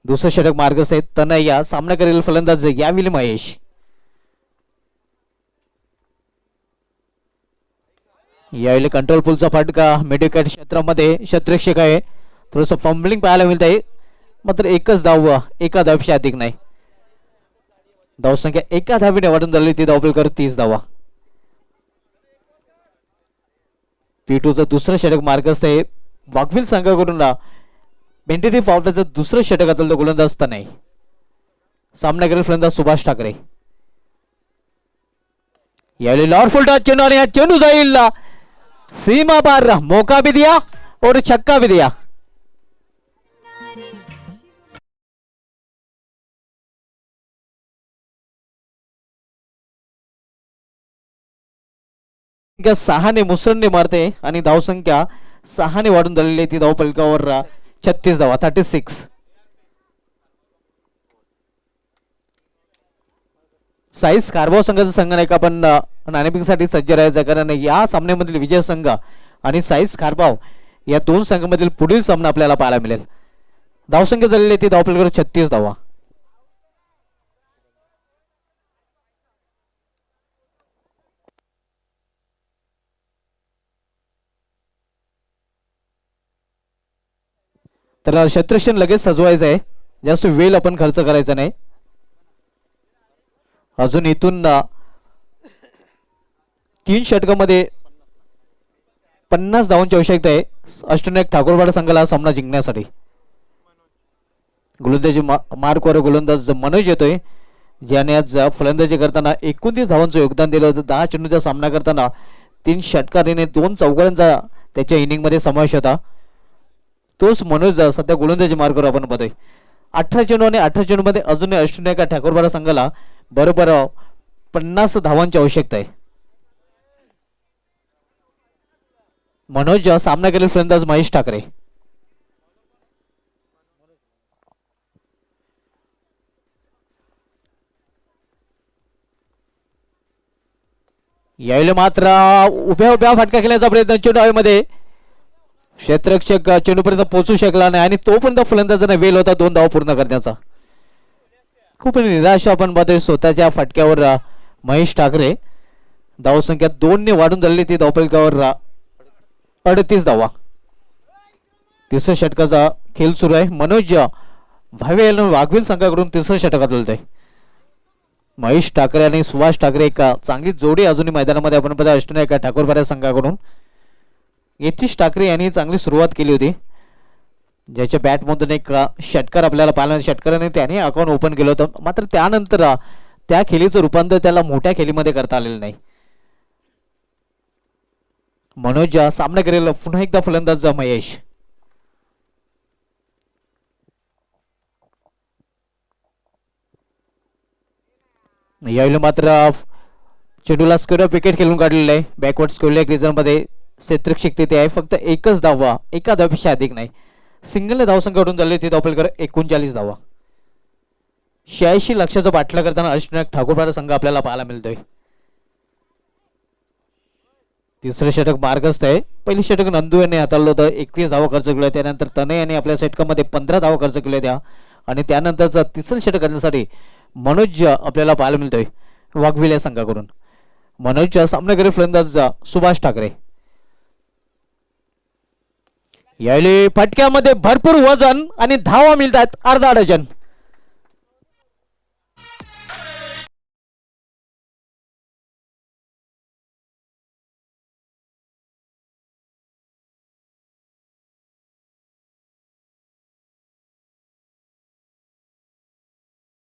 दुसरं षटक मार्गस्थ आहे. तनया सामना करेल फलंदाज यावेळी महेश. यावेळी कंट्रोल पूलचा फटका. मेडिकेट क्षेत्रामध्ये क्षेत्ररक्षक आहे. थोडंसं फंबलिंग पाहायला मिळत आहे. मात्र एकच धाव 1 धावेपेक्षा अधिक नाही. धावसंख्या 1 धावेने वाढून झाली. ती धावफलकावर 30 धावा. P2चं दुसरं षटक मार्गस्थ आहे. वाघविल संघाकडून बेंटेरी पावटाचं दुसरं षटक असेल गोलंदाज नाही. सामना करेल फलंदाज सुभाष ठाकरे. यावेळी लॉर्ड फुलटा चेंडू आणि चेंडू जाईल सीमा पार. मौका भी दिया और छक्का भी दिया. संख्या 6 ने मुसरणे मारते आणि धावसंख्या 6 ने वाढून झालेली. ती धावफलकावर 36 धावा. 36. साईज कारभाव संघाचा संघनायक आपण नाणेफेकीसाठी सज्ज राहायचा. कारण या सामन्यामधील विजय संघ आणि साईज कारभाव या 2 संघांमधील पुढील सामना आपल्याला पाहायला मिळेल. धावसंख्या झालेली ती धावफलकावर 36 धावा. तर क्षेत्ररक्षण लगेच सजवायचं आहे. जास्त वेळ आपण खर्च करायचा नाही. अजून इथून 3 षटकामध्ये 50 धावांची आवश्यकता आहे अष्टनायक ठाकूरवाडा संघाला सामना जिंकण्यासाठी. गोलंदाजी मार्कवर गोलंदाज मनोज येतोय. ज्याने आज फलंदाजी करताना 29 धावांचं योगदान दिलं होतं. 10 चेंडूचा सामना करताना 3 षटकारीने 2 चौकारांचा त्याच्या इनिंग मध्ये समावेश होता. तोच मनोज सध्या गोलंदाजी मार्कवर आपण पाहतोय. 18 चेंडू आणि 18 चेंडू मध्ये अजून अष्टनायक ठाकूरवाडा संघाला बरोबर 50 धावांची आवश्यकता आहे. मनोज सामना करेल फलंदाज महेश ठाकरे. यावेळी मात्र उभ्या फटका खेळण्याचा प्रयत्न चेंडू हवेमध्ये. क्षेत्ररक्षक चेंडूपर्यंत पोहोचू शकला नाही आणि तोपर्यंत फलंदाजांना वेळ होता 2 धावा पूर्ण करण्याचा. खूप निराशा आपण पाहतोय स्वतःच्या फटक्यावर महेश ठाकरे. धावसंख्या 2 ने वाढून झालेली. ती धावफलकावर 38 धावा. तिसऱ्या षटकाचा खेळ सुरू आहे. मनोज भावे वाघविल संघाकडून तिसरं षटक आहे. महेश ठाकरे आणि सुभाष ठाकरे एक चांगली जोडी अजूनही मैदानामध्ये आपण पाहतो अष्टनायक ठाकूरवाडा संघाकडून. यतीश ठाकरे यांनी चांगली सुरुवात केली होती. ज्याच्या बॅटमधून एक षटकार आपल्याला पाहिला. षटकाराने त्याने अकाउंट ओपन केलं होतं. मात्र त्यानंतर त्या खेळीचं रूपांतर त्याला मोठ्या खेळीमध्ये करता आलेलं नाही. मनोज सामना करेल पुन्हा एकदा फलंदाज महेश. यावेळी मात्र चेंडूला स्क्वेअर विकेट खेळून काढलेलं आहे. बॅकवर्ड स्क्वेअर रिझन मध्ये क्षेत्ररक्षक तिथे आहे. फक्त एकच धावा 1 धावेपेक्षा अधिक नाही. सिंगलने धावसंख्या उडून झाली. ती धावफलकावर 39 धावा. 86 लक्षाचा पाठला करताना अष्टनायक ठाकूरवाडा संघ आपल्याला पाहायला मिळतोय. तिसरं षटक मार्गस्थ आहे. पहिली षटक नंदू यांनी हाताळलं होतं, 21 धावा खर्च केल्या. त्यानंतर तनय यांनी आपल्या षटकामध्ये 15 धावा खर्च केल्या त्या. आणि त्यानंतरचा तिसरं षटक करण्यासाठी मनोज आपल्याला पाहायला मिळतोय वाघविले संघाकडून. मनोजच्या सामनाकरी फलंदाज सुभाष ठाकरे. यावेळी फटक्यामध्ये भरपूर वजन आणि धावा मिळतात अर्धा डझन.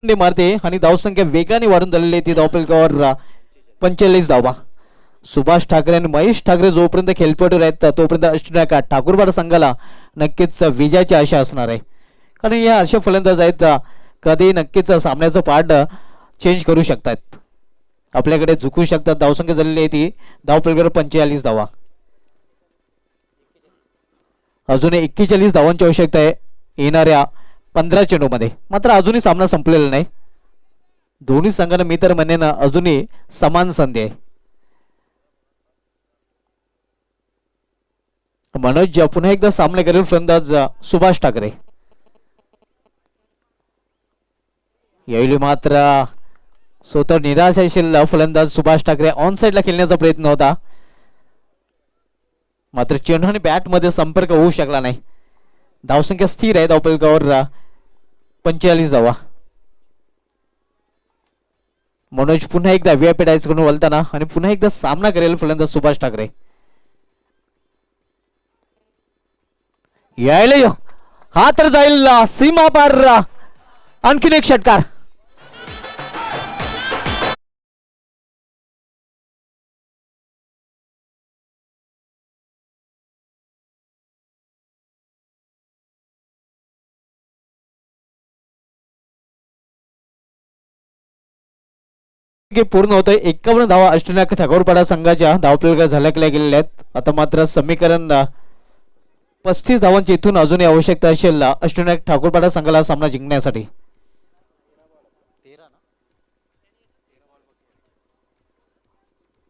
मारते आणि धावसंख्या वेगाने वाढून झालेली आहे. ती धावफलकावर 45 धावा. सुभाष ठाकरे आणि महेश ठाकरे जोपर्यंत खेळपटू आहेत तोपर्यंत अष्टनायका ठाकूरवाडा संघाला नक्कीच विजयाची आशा असणार आहे. कारण या असे फलंदाज आहेत कधी नक्कीच सामन्याचं पार्ट चेंज करू शकतात, आपल्याकडे झुकू शकतात. धावसंख्या झालेली आहे ती धावफलकावर 45 धावा. अजून 41 धावांची आवश्यकता आहे येणाऱ्या 15 चेंडूमध्ये. मात्र अजूनही सामना संपलेला नाही. दोन्ही संघांना मी तर म्हणेन अजूनही समान संधी आहे. मनोज पुन्हा एकदा सामना करेल फलंदाज सुभाष ठाकरे. यावेळी मात्र स्वतः निराशाशील फलंदाज सुभाष ठाकरे ऑन साइडला खेळण्याचा प्रयत्न होता, मात्र चेंडू आणि बॅट मध्ये संपर्क होऊ शकला नाही. धावसंख्या स्थिर आहे धावफलकावर 45 धावा. मनोज पुन्हा एकदा व्हीआयपी डायस कडून वळताना आणि पुन्हा एकदा सामना करेल फलंदाज सुभाष ठाकरे. यायला हा तर जाईल सीमा पार. आणखीन एक षटकार. पूर्ण होतोय. 51 धावा अष्टनायक ठाकूरपाडा संघाच्या धावफलका झाल्या गेलेल्या आहेत. आता मात्र समीकरण 35 धावांची इथून अजूनही आवश्यकता असेल अष्टनायक ठाकूरपाडा संघाला सामना जिंकण्यासाठी.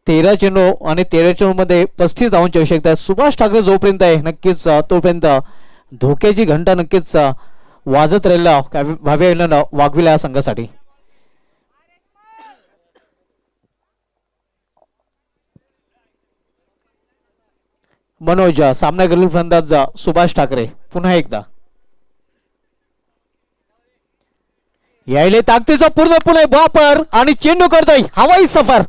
13 चेंडू आणि 13 चेंडू मध्ये 35 धावांची आवश्यकता आहे. सुभाष ठाकरे जोपर्यंत आहे नक्कीच तोपर्यंत धोक्याची घंटा नक्कीच वाजत राहिला भावी वाघविला या संघासाठी. मनोज सामना करेल फलंदाज सुभाष ठाकरे. पुन्हा एकदा यायले ताकदीचा पूर्णपणे वापर आणि चेंडू करतोय हवाई सफर.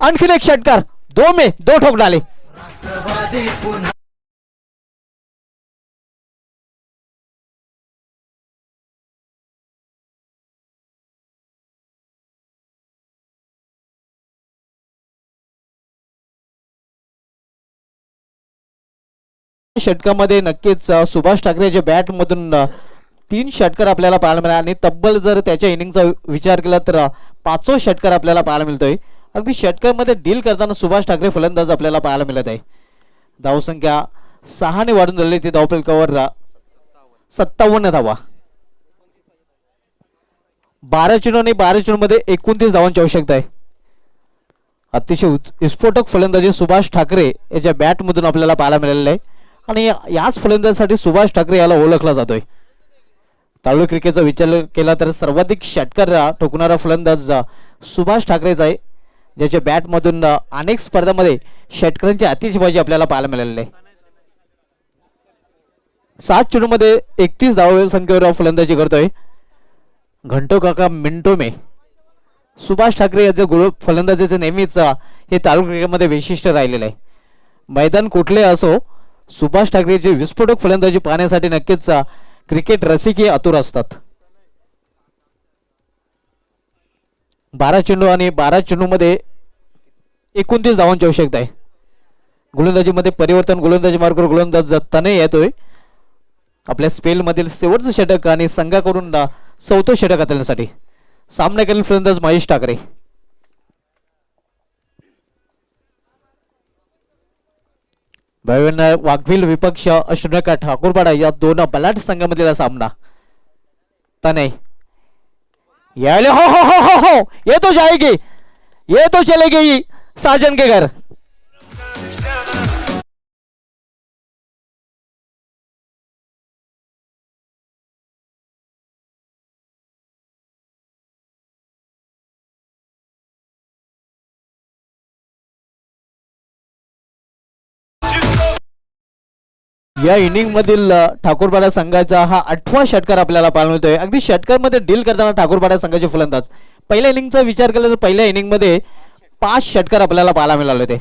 आणखीन एक षटकार. 2 में 2 ठोक डाले. षटकामध्ये नक्कीच सुभाष ठाकरेच्या बॅट मधून 3 षटकार आपल्याला पाहायला मिळाला आणि तब्बल जर त्याच्या इनिंगचा विचार केला तर 5वां षटकार आपल्याला पाहायला मिळतोय. अगदी षटकामध्ये डील करताना सुभाष ठाकरे फलंदाज आपल्याला पाहायला मिळत आहे. धावसंख्या 6 ने वाढून झालेली ती धावफलकावर 57 धावा. 12 चेंडू आणि 12 चेंडू मध्ये 29 धावांची आवश्यकता आहे. अतिशय विस्फोटक फलंदाजी सुभाष ठाकरे याच्या बॅट मधून आपल्याला पाहायला मिळालेलं आहे आणि याच फलंदाजीसाठी सुभाष ठाकरे याला ओळखला जातोय. तालुका क्रिकेटचा विचार केला तर सर्वाधिक षटकार ठोकणारा फलंदाज सुभाष ठाकरेचा आहे, ज्याच्या बॅट मधून अनेक स्पर्धांमध्ये षटकारांची आतिषबाजी आपल्याला पाहायला मिळालेली आहे. 7 चेंडू मध्ये 31 धावा संख्येवर फलंदाजी करतोय घंटो काका मिंटो मे. सुभाष ठाकरे याचे फलंदाजीचे नेहमीच हे तालुका क्रिकेटमध्ये वैशिष्ट्य राहिलेलं आहे. मैदान कुठले असो सुभाष ठाकरेची विस्फोटक फलंदाजी पाहण्यासाठी नक्कीच क्रिकेट रसिक आतुर असतात. 12 चेंडू आणि 12 चेंडू मध्ये 29 धावांची आवश्यकता आहे. गोलंदाजीमध्ये परिवर्तन. गोलंदाजी मार्गावर गोलंदाज तनय येतोय. आपल्या स्पेल मधील शेवटचं षटक आणि संघाकडून 4थं षटक हाताळण्यासाठी सामना करेल फलंदाज महेश ठाकरे. वाघविल विपक्ष अष्टनायका ठाकूरपाडा या दोन बलाढ्य संघामधील सामना. तनय याले हो हो हो हो हो ये तो जाएगी, ये तो चलेगी साजन के घर. या इनिंग मधील ठाकूरपाडा संघाचा हा 8वा षटकार आपल्याला पाहायला मिळतोय. अगदी षटकार मध्ये डील करताना ठाकूरपाडा संघाचे फलंदाज पहिल्या इनिंगचा विचार केला तर पहिल्या इनिंग मध्ये 5 षटकार आपल्याला पाहायला मिळाले होते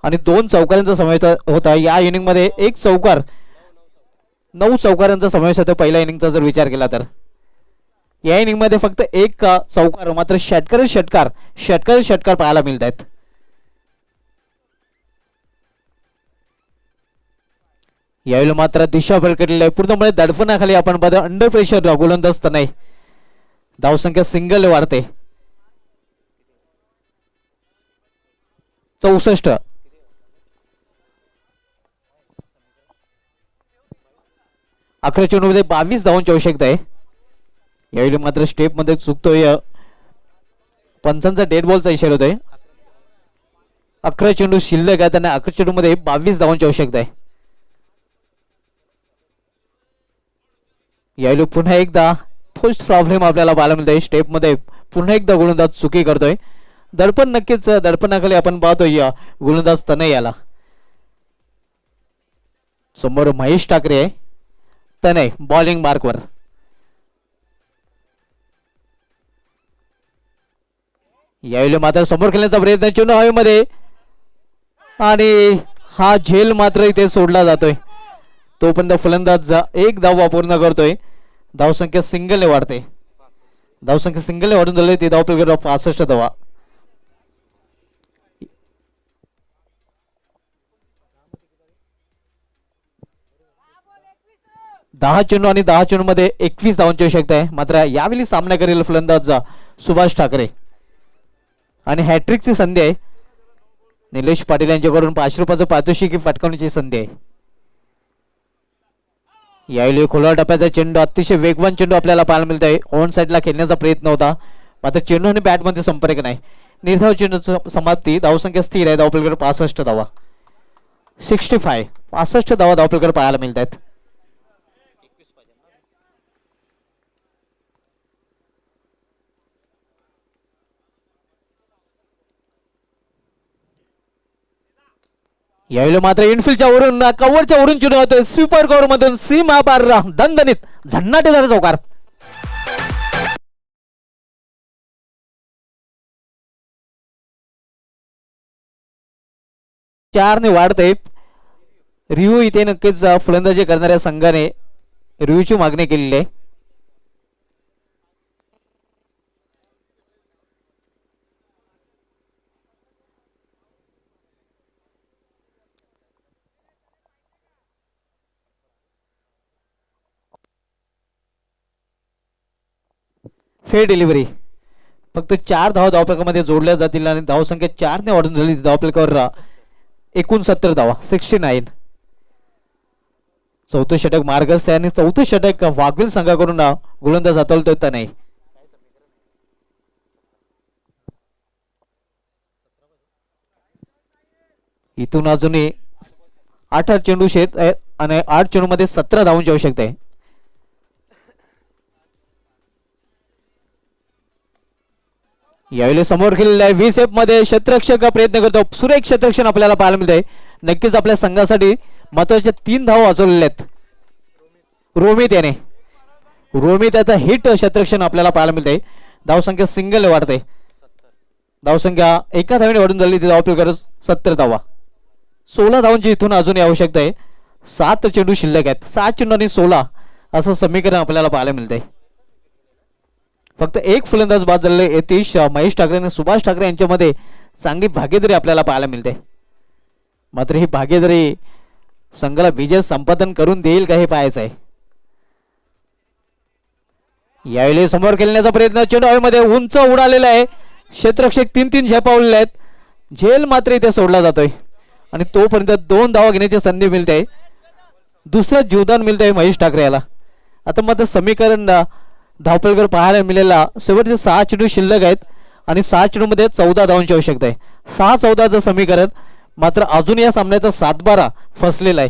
आणि 2 चौकारांचा समावेश होता. या इनिंग मध्ये 1 चौकार 9 चौकारांचा समावेश होता पहिल्या इनिंगचा जर विचार केला तर. या इनिंग मध्ये फक्त 1 चौकार मात्र षटकार पाहायला मिळत आहेत. यावेळी मात्र दिशा भरकटलेली आहे पूर्णपणे दडपणाखाली आपण बघा अंडर प्रेशर गोलंदाज नाही. धावसंख्या सिंगल वाढते 64. अकरा चेंडूमध्ये 22 धावांची आवश्यकता आहे. यावेळी मात्र स्टेप मध्ये चुकतोय पंचांचा डेड बॉलचा इशारा होतोय. 11 चेंडू शिल्लक आहे त्यांना 11 चेंडू मध्ये 22 धावांची आवश्यकता आहे. यावेळी पुन्हा एकदा तोच प्रॉब्लेम आपल्याला पाहायला मिळतोय. स्टेप मध्ये पुन्हा एकदा गोलंदाज चुकी करतोय. दडपण नक्कीच दडपणाखाली आपण पाहतोय गोलंदाज तनय याला. समोर महेश ठाकरे आहे. तनय बॉलिंग मार्कवर. यावेळी मात्र समोर खेळण्याचा प्रयत्न चेंडू हवेमध्ये आणि हा झेल मात्र इथे सोडला जातोय. तोपर्यंत फलंदाज 1 धाव पूर्ण करतोय. धावसंख्या सिंगलने वाढते. धावसंख्या सिंगलने वाढून झाली ती धाव प्लेयर 65 धावा. दहा चेंडू आणि 10 चेंडू मध्ये 21 धावांची आवश्यकता आहे. मात्र यावेळी सामना करेल फलंदाज सुभाष ठाकरे आणि हॅट्रिकची संधी आहे. निलेश पाटील यांच्याकडून 5 रुपयाचं पारितोषिक पटकावण्याची संधी आहे. यावेळी खोला टप्प्याचा चेंडू अतिशय वेगवान चेंडू आपल्याला पाहायला मिळत आहे. ऑन साइडला खेळण्याचा प्रयत्न होता मात्र चेंडू आणि बॅट मध्ये संपर्क नाही. निर्धाव चेंडूची समाप्ती. धावसंख्या स्थिर आहे. धावपलकडे 65 धावा. 65 धावा धावपलकडे पाहायला मिळत आहेत. यावेळी मात्र इनफिल्डच्या वरून कव्हरच्या वरून चेंडू होतोय. स्वीपर कव्हर मधून सीमा पार दणदणीत झन्नाटे झाला चौकार. चारने वाढते. रिव्ह्यू इथे नक्कीच फलंदाजी करणाऱ्या संघाने रिव्ह्यूची मागणी केलेली आहे. फेर डिलिव्हरी. फक्त 4 धावा धावपलकामध्ये जोडल्या जातील आणि धावसंख्या 4ने वाढून झाली. धावपलकावर 69 धावा. 69. चौथं षटक मार्गस्थ आहे आणि चौथं षटक वाघवेल संघाकडून गोलंदाज हाताळतोय तर नाही. इथून अजूनही 8 चेंडू शेत आहेत आणि 8 चेंडू मध्ये 17 धावांची आवश्यकता आहे. यावेळी समोर खेळलेल्या 20 एफ मध्ये क्षेत्ररक्षक प्रयत्न करतो. सुरेख क्षेत्ररक्षण आपल्याला पाहायला मिळते. नक्कीच आपल्या संघासाठी महत्वाचे 3 धावा वाचवलेले आहेत. रोमित याचा हिट क्षेत्ररक्षण आपल्याला पाहायला मिळते. धावसंख्या सिंगल वाढते. धावसंख्या एका धावेने वाढून झाली ती धाव 70 धावा. 16 धावांची इथून अजूनही आवश्यकता आहे. 7 चेंडू शिल्लक आहेत. 7 चेंडू आणि 16 असं समीकरण आपल्याला पाहायला मिळते. फक्त एक फलंदाज बाद झालेले यतीश महेश ठाकरे आणि सुभाष ठाकरे यांच्यामध्ये चांगली भागीदारी आपल्याला पाहायला मिळते. मात्र ही भागीदारी संघाला विजय संपादन करून देईल का हे पाहायचं आहे. यावेळी समोर खेळण्याचा प्रयत्न चेंडू हवेमध्ये उंच उडालेला आहे. क्षेत्ररक्षक 3 झेपावलेले आहेत. झेल मात्र इथे सोडला जातोय आणि तोपर्यंत 2 धावा घेण्याची संधी मिळते. दुसरं जीवदान मिळतंय महेश ठाकरे याला. आता मात्र समीकरण धावपलकर पाहायला मिळालेला शेवटचे 6 चेंडू शिल्लक आहेत आणि 6 चेंडू मध्ये 14 धावांची आवश्यकता आहे. 6-14चं समीकरण. मात्र अजून या सामन्याचा 7-12 फसलेला आहे.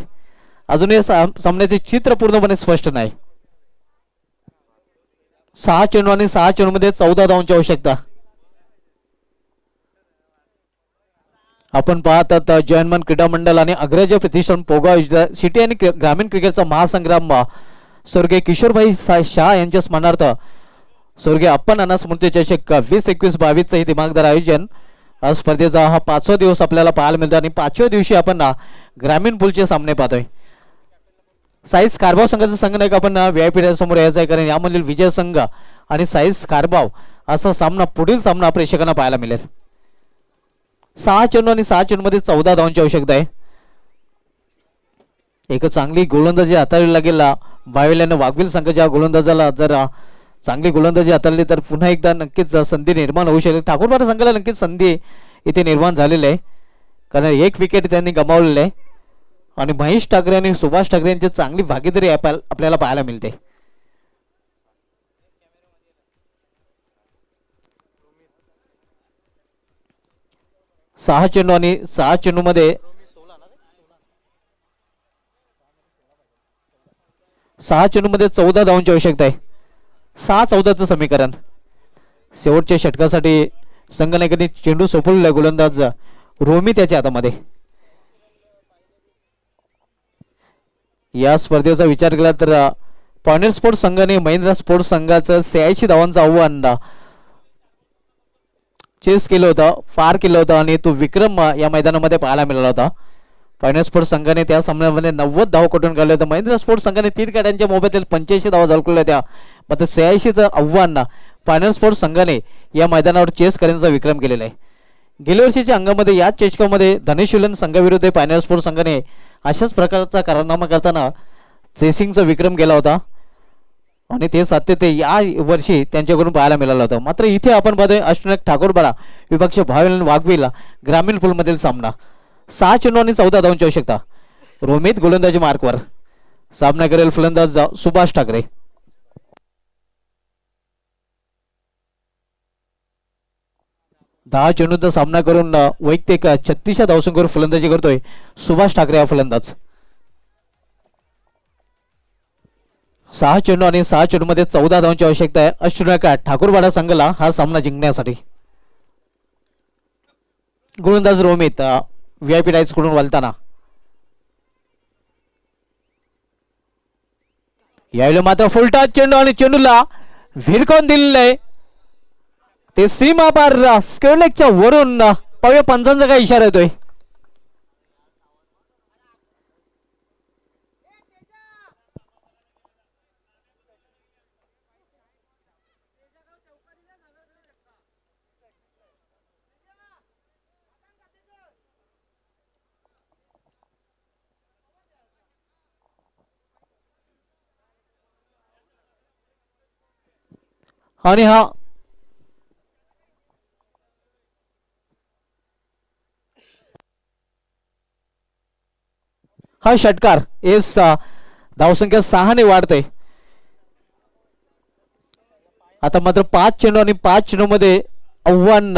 अजून या सामन्याचे चित्र पूर्णपणे स्पष्ट नाही. 6 चेंडू आणि 6 चेंडू मध्ये 14 धावांची आवश्यकता. आपण पाहतात जयनमन क्रीडा मंडळ आणि अग्रज प्रतिष्ठान पोगाव सिटी आणि ग्रामीण क्रिकेटचा महासंग्राम स्वर्गीय किशोरभाई शाह यांच्या स्मरणार्थ स्वर्गीय अप्पा नाना स्मृती चषक 2021-22 हे दिमागदार आयोजन. आज स्पर्धेचा हा 5वा दिवस आपल्याला पाहायला मिळतो आणि 5व्या दिवशी आपण ग्रामीण पूलचे सामने पाहतोय. साईज कारभाव संघाचा संघनायक आपण व्हीआयपी समोर यायचा आहे, कारण यामधील विजय संघ आणि साईज कारभाव असा सामना पुढील सामना प्रेक्षकांना पाहायला मिळेल. 6 चेंडू आणि 6 चेंडूमध्ये 14 धावांची आवश्यकता आहे. एक चांगली गोलंदाजी हाताळावी लागेल बावेल्याने वाघविल संघाच्या गोलंदाजाला. जर चांगली गोलंदाजी हाताळली तर पुन्हा एकदा नक्कीच संधी निर्माण होऊ शकेल. ठाकूरपाडा संघाला नक्कीच संधी इथे निर्माण झालेली आहे, कारण एक विकेट त्यांनी गमावलेलं आहे आणि महेश ठाकरे आणि सुभाष ठाकरे यांची चांगली भागीदारी आपल्याला पाहायला मिळते. सहा चेंडू आणि 6 चेंडूमध्ये 6 चेंडूमध्ये 14 धावांची आवश्यकता आहे. 6-14चं समीकरण. शेवटच्या षटकासाठी संघनायकांनी चेंडू सोपवलेला गोलंदाज रोमी त्याच्या हातामध्ये. या स्पर्धेचा विचार केला तर पॉइंटर स्पोर्ट्स संघाने महिंद्रा स्पोर्ट्स संघाचं 86 धावांचं आव्हान चेस केलं होतं, पार केलं होतं आणि तो विक्रम या मैदानामध्ये पाहायला मिळाला होता. पॉइंटर स्पोर्ट्स संघाने त्या सामन्यामध्ये 90 धावा कटून काढले होते. महिंद्रा स्पोर्ट्स संघाने 3 गाड्यांच्या मोबदल्यात 85 धावा झळकवल्या होत्या. मात्र 86चं आव्हान पॉइंटर स्पोर्ट्स संघाने या मैदानावर चेस करण्याचा विक्रम केलेला आहे. गेल्या वर्षीच्या अंगामध्ये याच चषकामध्ये धनेश संघाविरुद्ध पॉइंटर स्पोर्ट्स संघाने अशाच प्रकारचा कारनामा करताना चेसिंगचा विक्रम केला होता आणि ते साध्य ते या वर्षी त्यांच्याकडून पाहायला मिळालं होतं. मात्र इथे आपण पाहतोय अष्टनायक ठाकूरपाडा विपक्ष भावेल वाघवील ग्रामीण पूलमधील सामना. 6 चेंडू आणि 14 धावांची आवश्यकता. रोमित गोलंदाजी मार्कवर. सामना करेल फलंदाज सुभाष ठाकरे. दहा चेंडूंचा सामना करून वैयक्तिक 36 धावसंख्येवर फलंदाजी करतोय सुभाष ठाकरे हा फलंदाज. 6 चेंडू आणि 6 चेंडूमध्ये 14 धावांची आवश्यकता आहे अष्टनायक ठाकूरवाडा संघाला हा सामना जिंकण्यासाठी. गोलंदाज रोमित व्हीआयपी राईट्स कडून वळताना. यावेळी मात्र फुलटा चेंडू आणि चेंडूला भिरकावून दिलेलं आहे. ते सीमा पार स्क्वेअरलेगच्या वरून पाहूया पंचांचा काय इशारा येतोय. आणि हा षटकार एस धावसंख्या 6 ने वाढते. आता मात्र 5 चेंडू आणि 5 चेंडू मध्ये आव्हान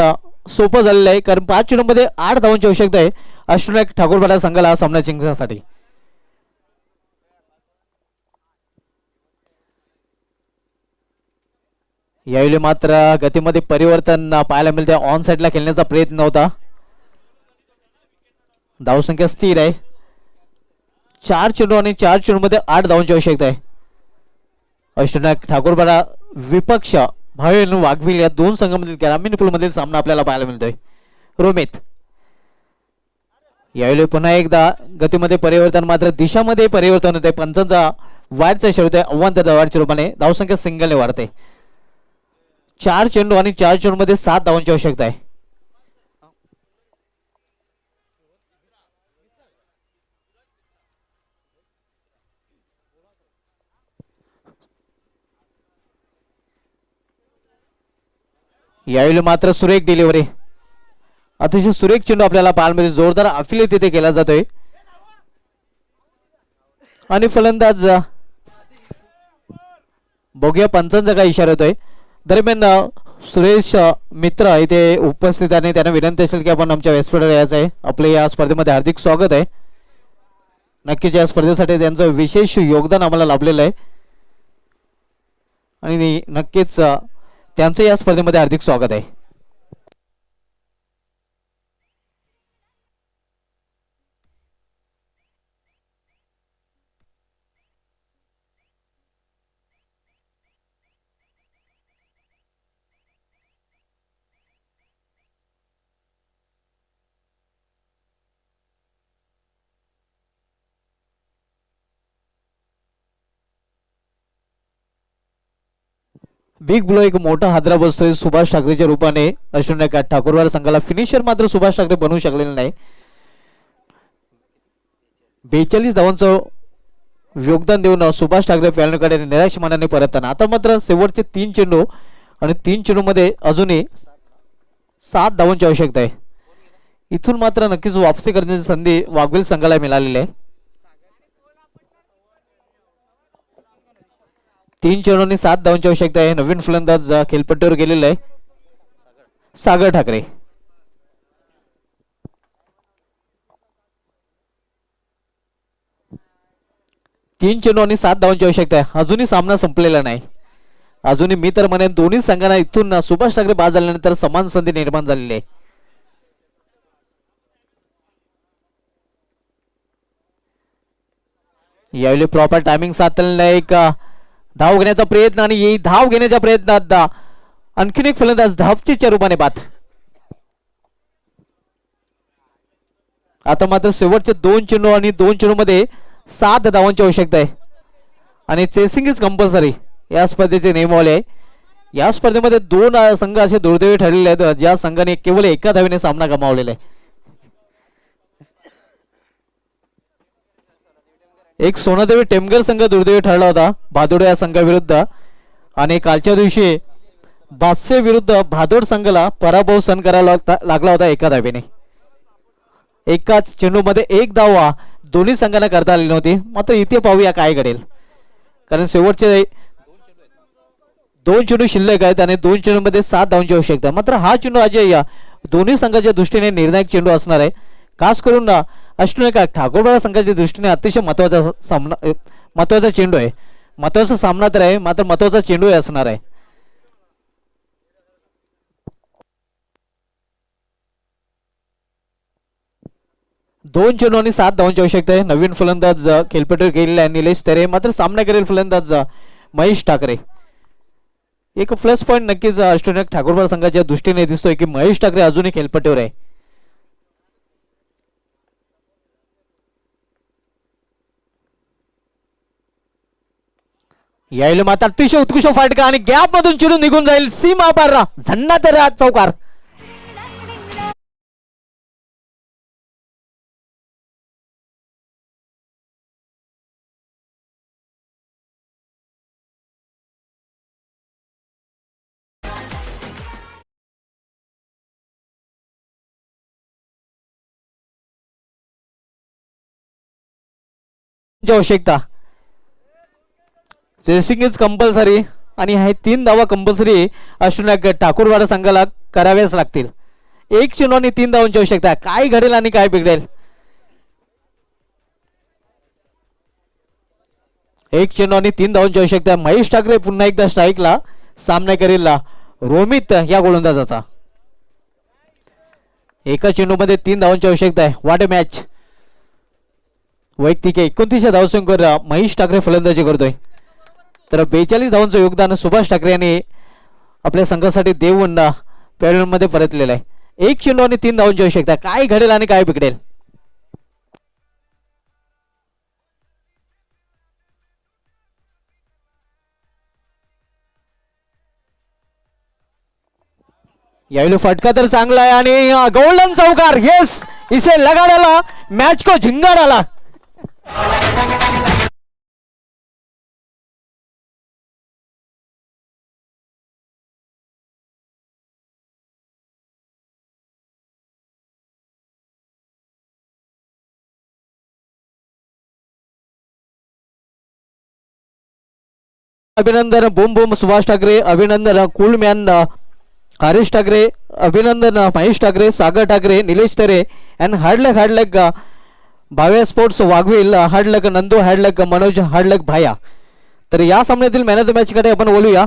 सोपं झालेलं आहे, कारण 5 चेंडू मध्ये 8 धावांची आवश्यकता आहे अष्टनायक ठाकूरपाडा संघाला हा सामना जिंकण्यासाठी. यावेळी मात्र गतीमध्ये परिवर्तन पाहायला मिळते. ऑन साइडला खेळण्याचा प्रयत्न नव्हता. धावसंख्या स्थिर आहे. 4 चेंडू आणि 4 चेंडू मध्ये 8 धावांची आवश्यकता आहे. अष्टनायक ठाकूरपाडा विपक्ष भावेल वाघविल या दोन संघांमधील ग्रामीण पूलमधील सामना आपल्याला पाहायला मिळतोय. रोमित यावेळी पुन्हा एकदा गतीमध्ये परिवर्तन, मात्र दिशामध्ये परिवर्तन होते. पंचांचा वाढचा शेवट आहे आव्हान वाढच्या रूपाने. धावसंख्या सिंगलने वाढते. 4 चेंडू आणि 4 चेंडू मध्ये 7 धावांची आवश्यकता आहे. यावेळी मात्र सुरेख डिलिव्हरी, अतिशय सुरेख चेंडू आपल्याला पाहायला मिळेल. जोरदार अफिले तिथे केला जातोय आणि फलंदाज बघूया पंचांचा काय इशारा येतोय. दरम्यान सुरेश मित्र इथे उपस्थित आणि त्यांना विनंती असेल की आपण आमच्या व्यासपीठावर यायचं आहे. आपले या स्पर्धेमध्ये हार्दिक स्वागत आहे. नक्कीच या स्पर्धेसाठी त्यांचं विशेष योगदान आम्हाला लाभलेलं आहे आणि नक्कीच त्यांचं या स्पर्धेमध्ये हार्दिक स्वागत आहे. बिग ब्लो एक मोठा हादरा बसतोय सुभाष ठाकरेच्या रूपाने. अश्विन ठाकूरवाड संघाला फिनिशर मात्र सुभाष ठाकरे बनवू शकलेले नाही. 42 धावांचं योगदान देऊन सुभाष ठाकरे पॅनलकडे निराश मनाने परतताना आता मात्र शेवटचे 3 चेंडू आणि 3 चेंडू मध्ये अजूनही 7 धावांची आवश्यकता आहे. इथून मात्र नक्कीच वापसी करण्याची संधी वाघवेल संघाला मिळालेली आहे. 3 चेंडूंनी 7 धावांची आवश्यकता आहे. नवीन फलंदाज खेळपट्टीवर गेलेला आहे सागर ठाकरे. 3 चेंडू आणि 7 धावांची आवश्यकता आहे. अजूनही सामना संपलेला नाही. अजूनही मी तर म्हणेन दोन्ही संघांना इथून सुभाष ठाकरे बाद झाल्यानंतर समान संधी निर्माण झालेली आहे. यावेळी प्रॉपर टायमिंग साधलेला एक धाव घेण्याचा प्रयत्न आणि ही धाव घेण्याच्या प्रयत्नात आणखीन एक फलंदाज धावचीच्या रूपाने बाद. आता मात्र शेवटचे 2 चेंडू आणि 2 चेंडू मध्ये 7 धावांची आवश्यकता आहे आणि चेसिंग इज कंपल्सरी या स्पर्धेचे नियमावली आहे. या स्पर्धेमध्ये 2 संघ असे दुर्दैवी ठरलेले आहेत ज्या संघाने केवळ एका धावेने सामना गमावलेला आहे. एक सोनादेवी टेमगर संघ दुर्दैवी ठरला होता भादोड या संघाविरुद्ध आणि कालच्या दिवशी बादशे विरुद्ध भादोड संघाला पराभव सहन करावा लागला होता एका धावेने. एका चेंडू मध्ये 1 धाव दोन्ही संघांना करता आली नव्हती. मात्र इथे पाहूया काय घडेल कारण शेवटचे 2 चेंडू शिल्लक आहेत आणि 2 चेंडू मध्ये 7 धावांची आवश्यकता. मात्र हा चेंडू अजय दोन्ही संघाच्या दृष्टीने निर्णायक चेंडू असणार आहे. खास करून अश्विन ठाकूरवाड संघाच्या दृष्टीने अतिशय महत्वाचा चेंडू आहे. महत्वाचा सामना तर आहे मात्र महत्वाचा चेंडू असणार आहे. दोन चेंडू आणि 7 धावांची आवश्यकता आहे. नवीन फलंदाज खेळपट्टीवर गेलेला आहे निलेश तेरे. मात्र सामना करेल फलंदाज महेश ठाकरे. एक प्लस पॉईंट नक्कीच अश्विन ठाकूरवाड संघाच्या दृष्टीने दिसतोय की महेश ठाकरे अजूनही खेळपट्टीवर आहे. यायला मात्र अतिशय उत्कृष्ट फाटका आणि गॅप मधून चेंडू निघून जाईल सीमा पार झंडा तर चौकार. आवश्यकता चेसिंग इज कंपल्सरी आणि हे 3 धावा कंपल्सरी अश्विन ठाकूरवाड संघाला कराव्याच लागतील. 1 चेंडू आणि 3 धावांची आवश्यकता. काय घडेल आणि काय बिघडेल. 1 चेंडू आणि 3 धावांची आवश्यकता. महेश ठाकरे पुन्हा एकदा स्ट्राईकला. सामना करेल रोमित या गोलंदाजाचा. एका चेंडू मध्ये 3 धावांची आवश्यकता आहे. What a match. वैयक्तिक 29 धावसंख्येवर महेश ठाकरे फलंदाजी करतोय. तर 42 धावांचं योगदान सुभाष ठाकरे यांनी आपल्या संघासाठी देऊन पॅव्हलियन मध्ये परतलेलं आहे. 1 चेंडू आणि 3 धावांची आवश्यकता. काय घडेल आणि काय बिघडेल. यावेळी फटका तर चांगला आहे आणि गोल्डन चौकार. येस इसे लगा डाला. मैच को झिंगा डाला. अभिनंदन बूम बूम सुभाष ठाकरे. अभिनंदन कूल मॅन हरीश ठाकरे. अभिनंदन महेश ठाकरे, सागर ठाकरे, निलेश तेरे अँड हार्डलक भाव्या स्पोर्ट्स वाघवील, हार्डलक नंदू, हार्डलक मनोज, हार्डलक भाया. तर या सामन्यातील मॅन ऑफ द मॅच कडे आपण बोलूया.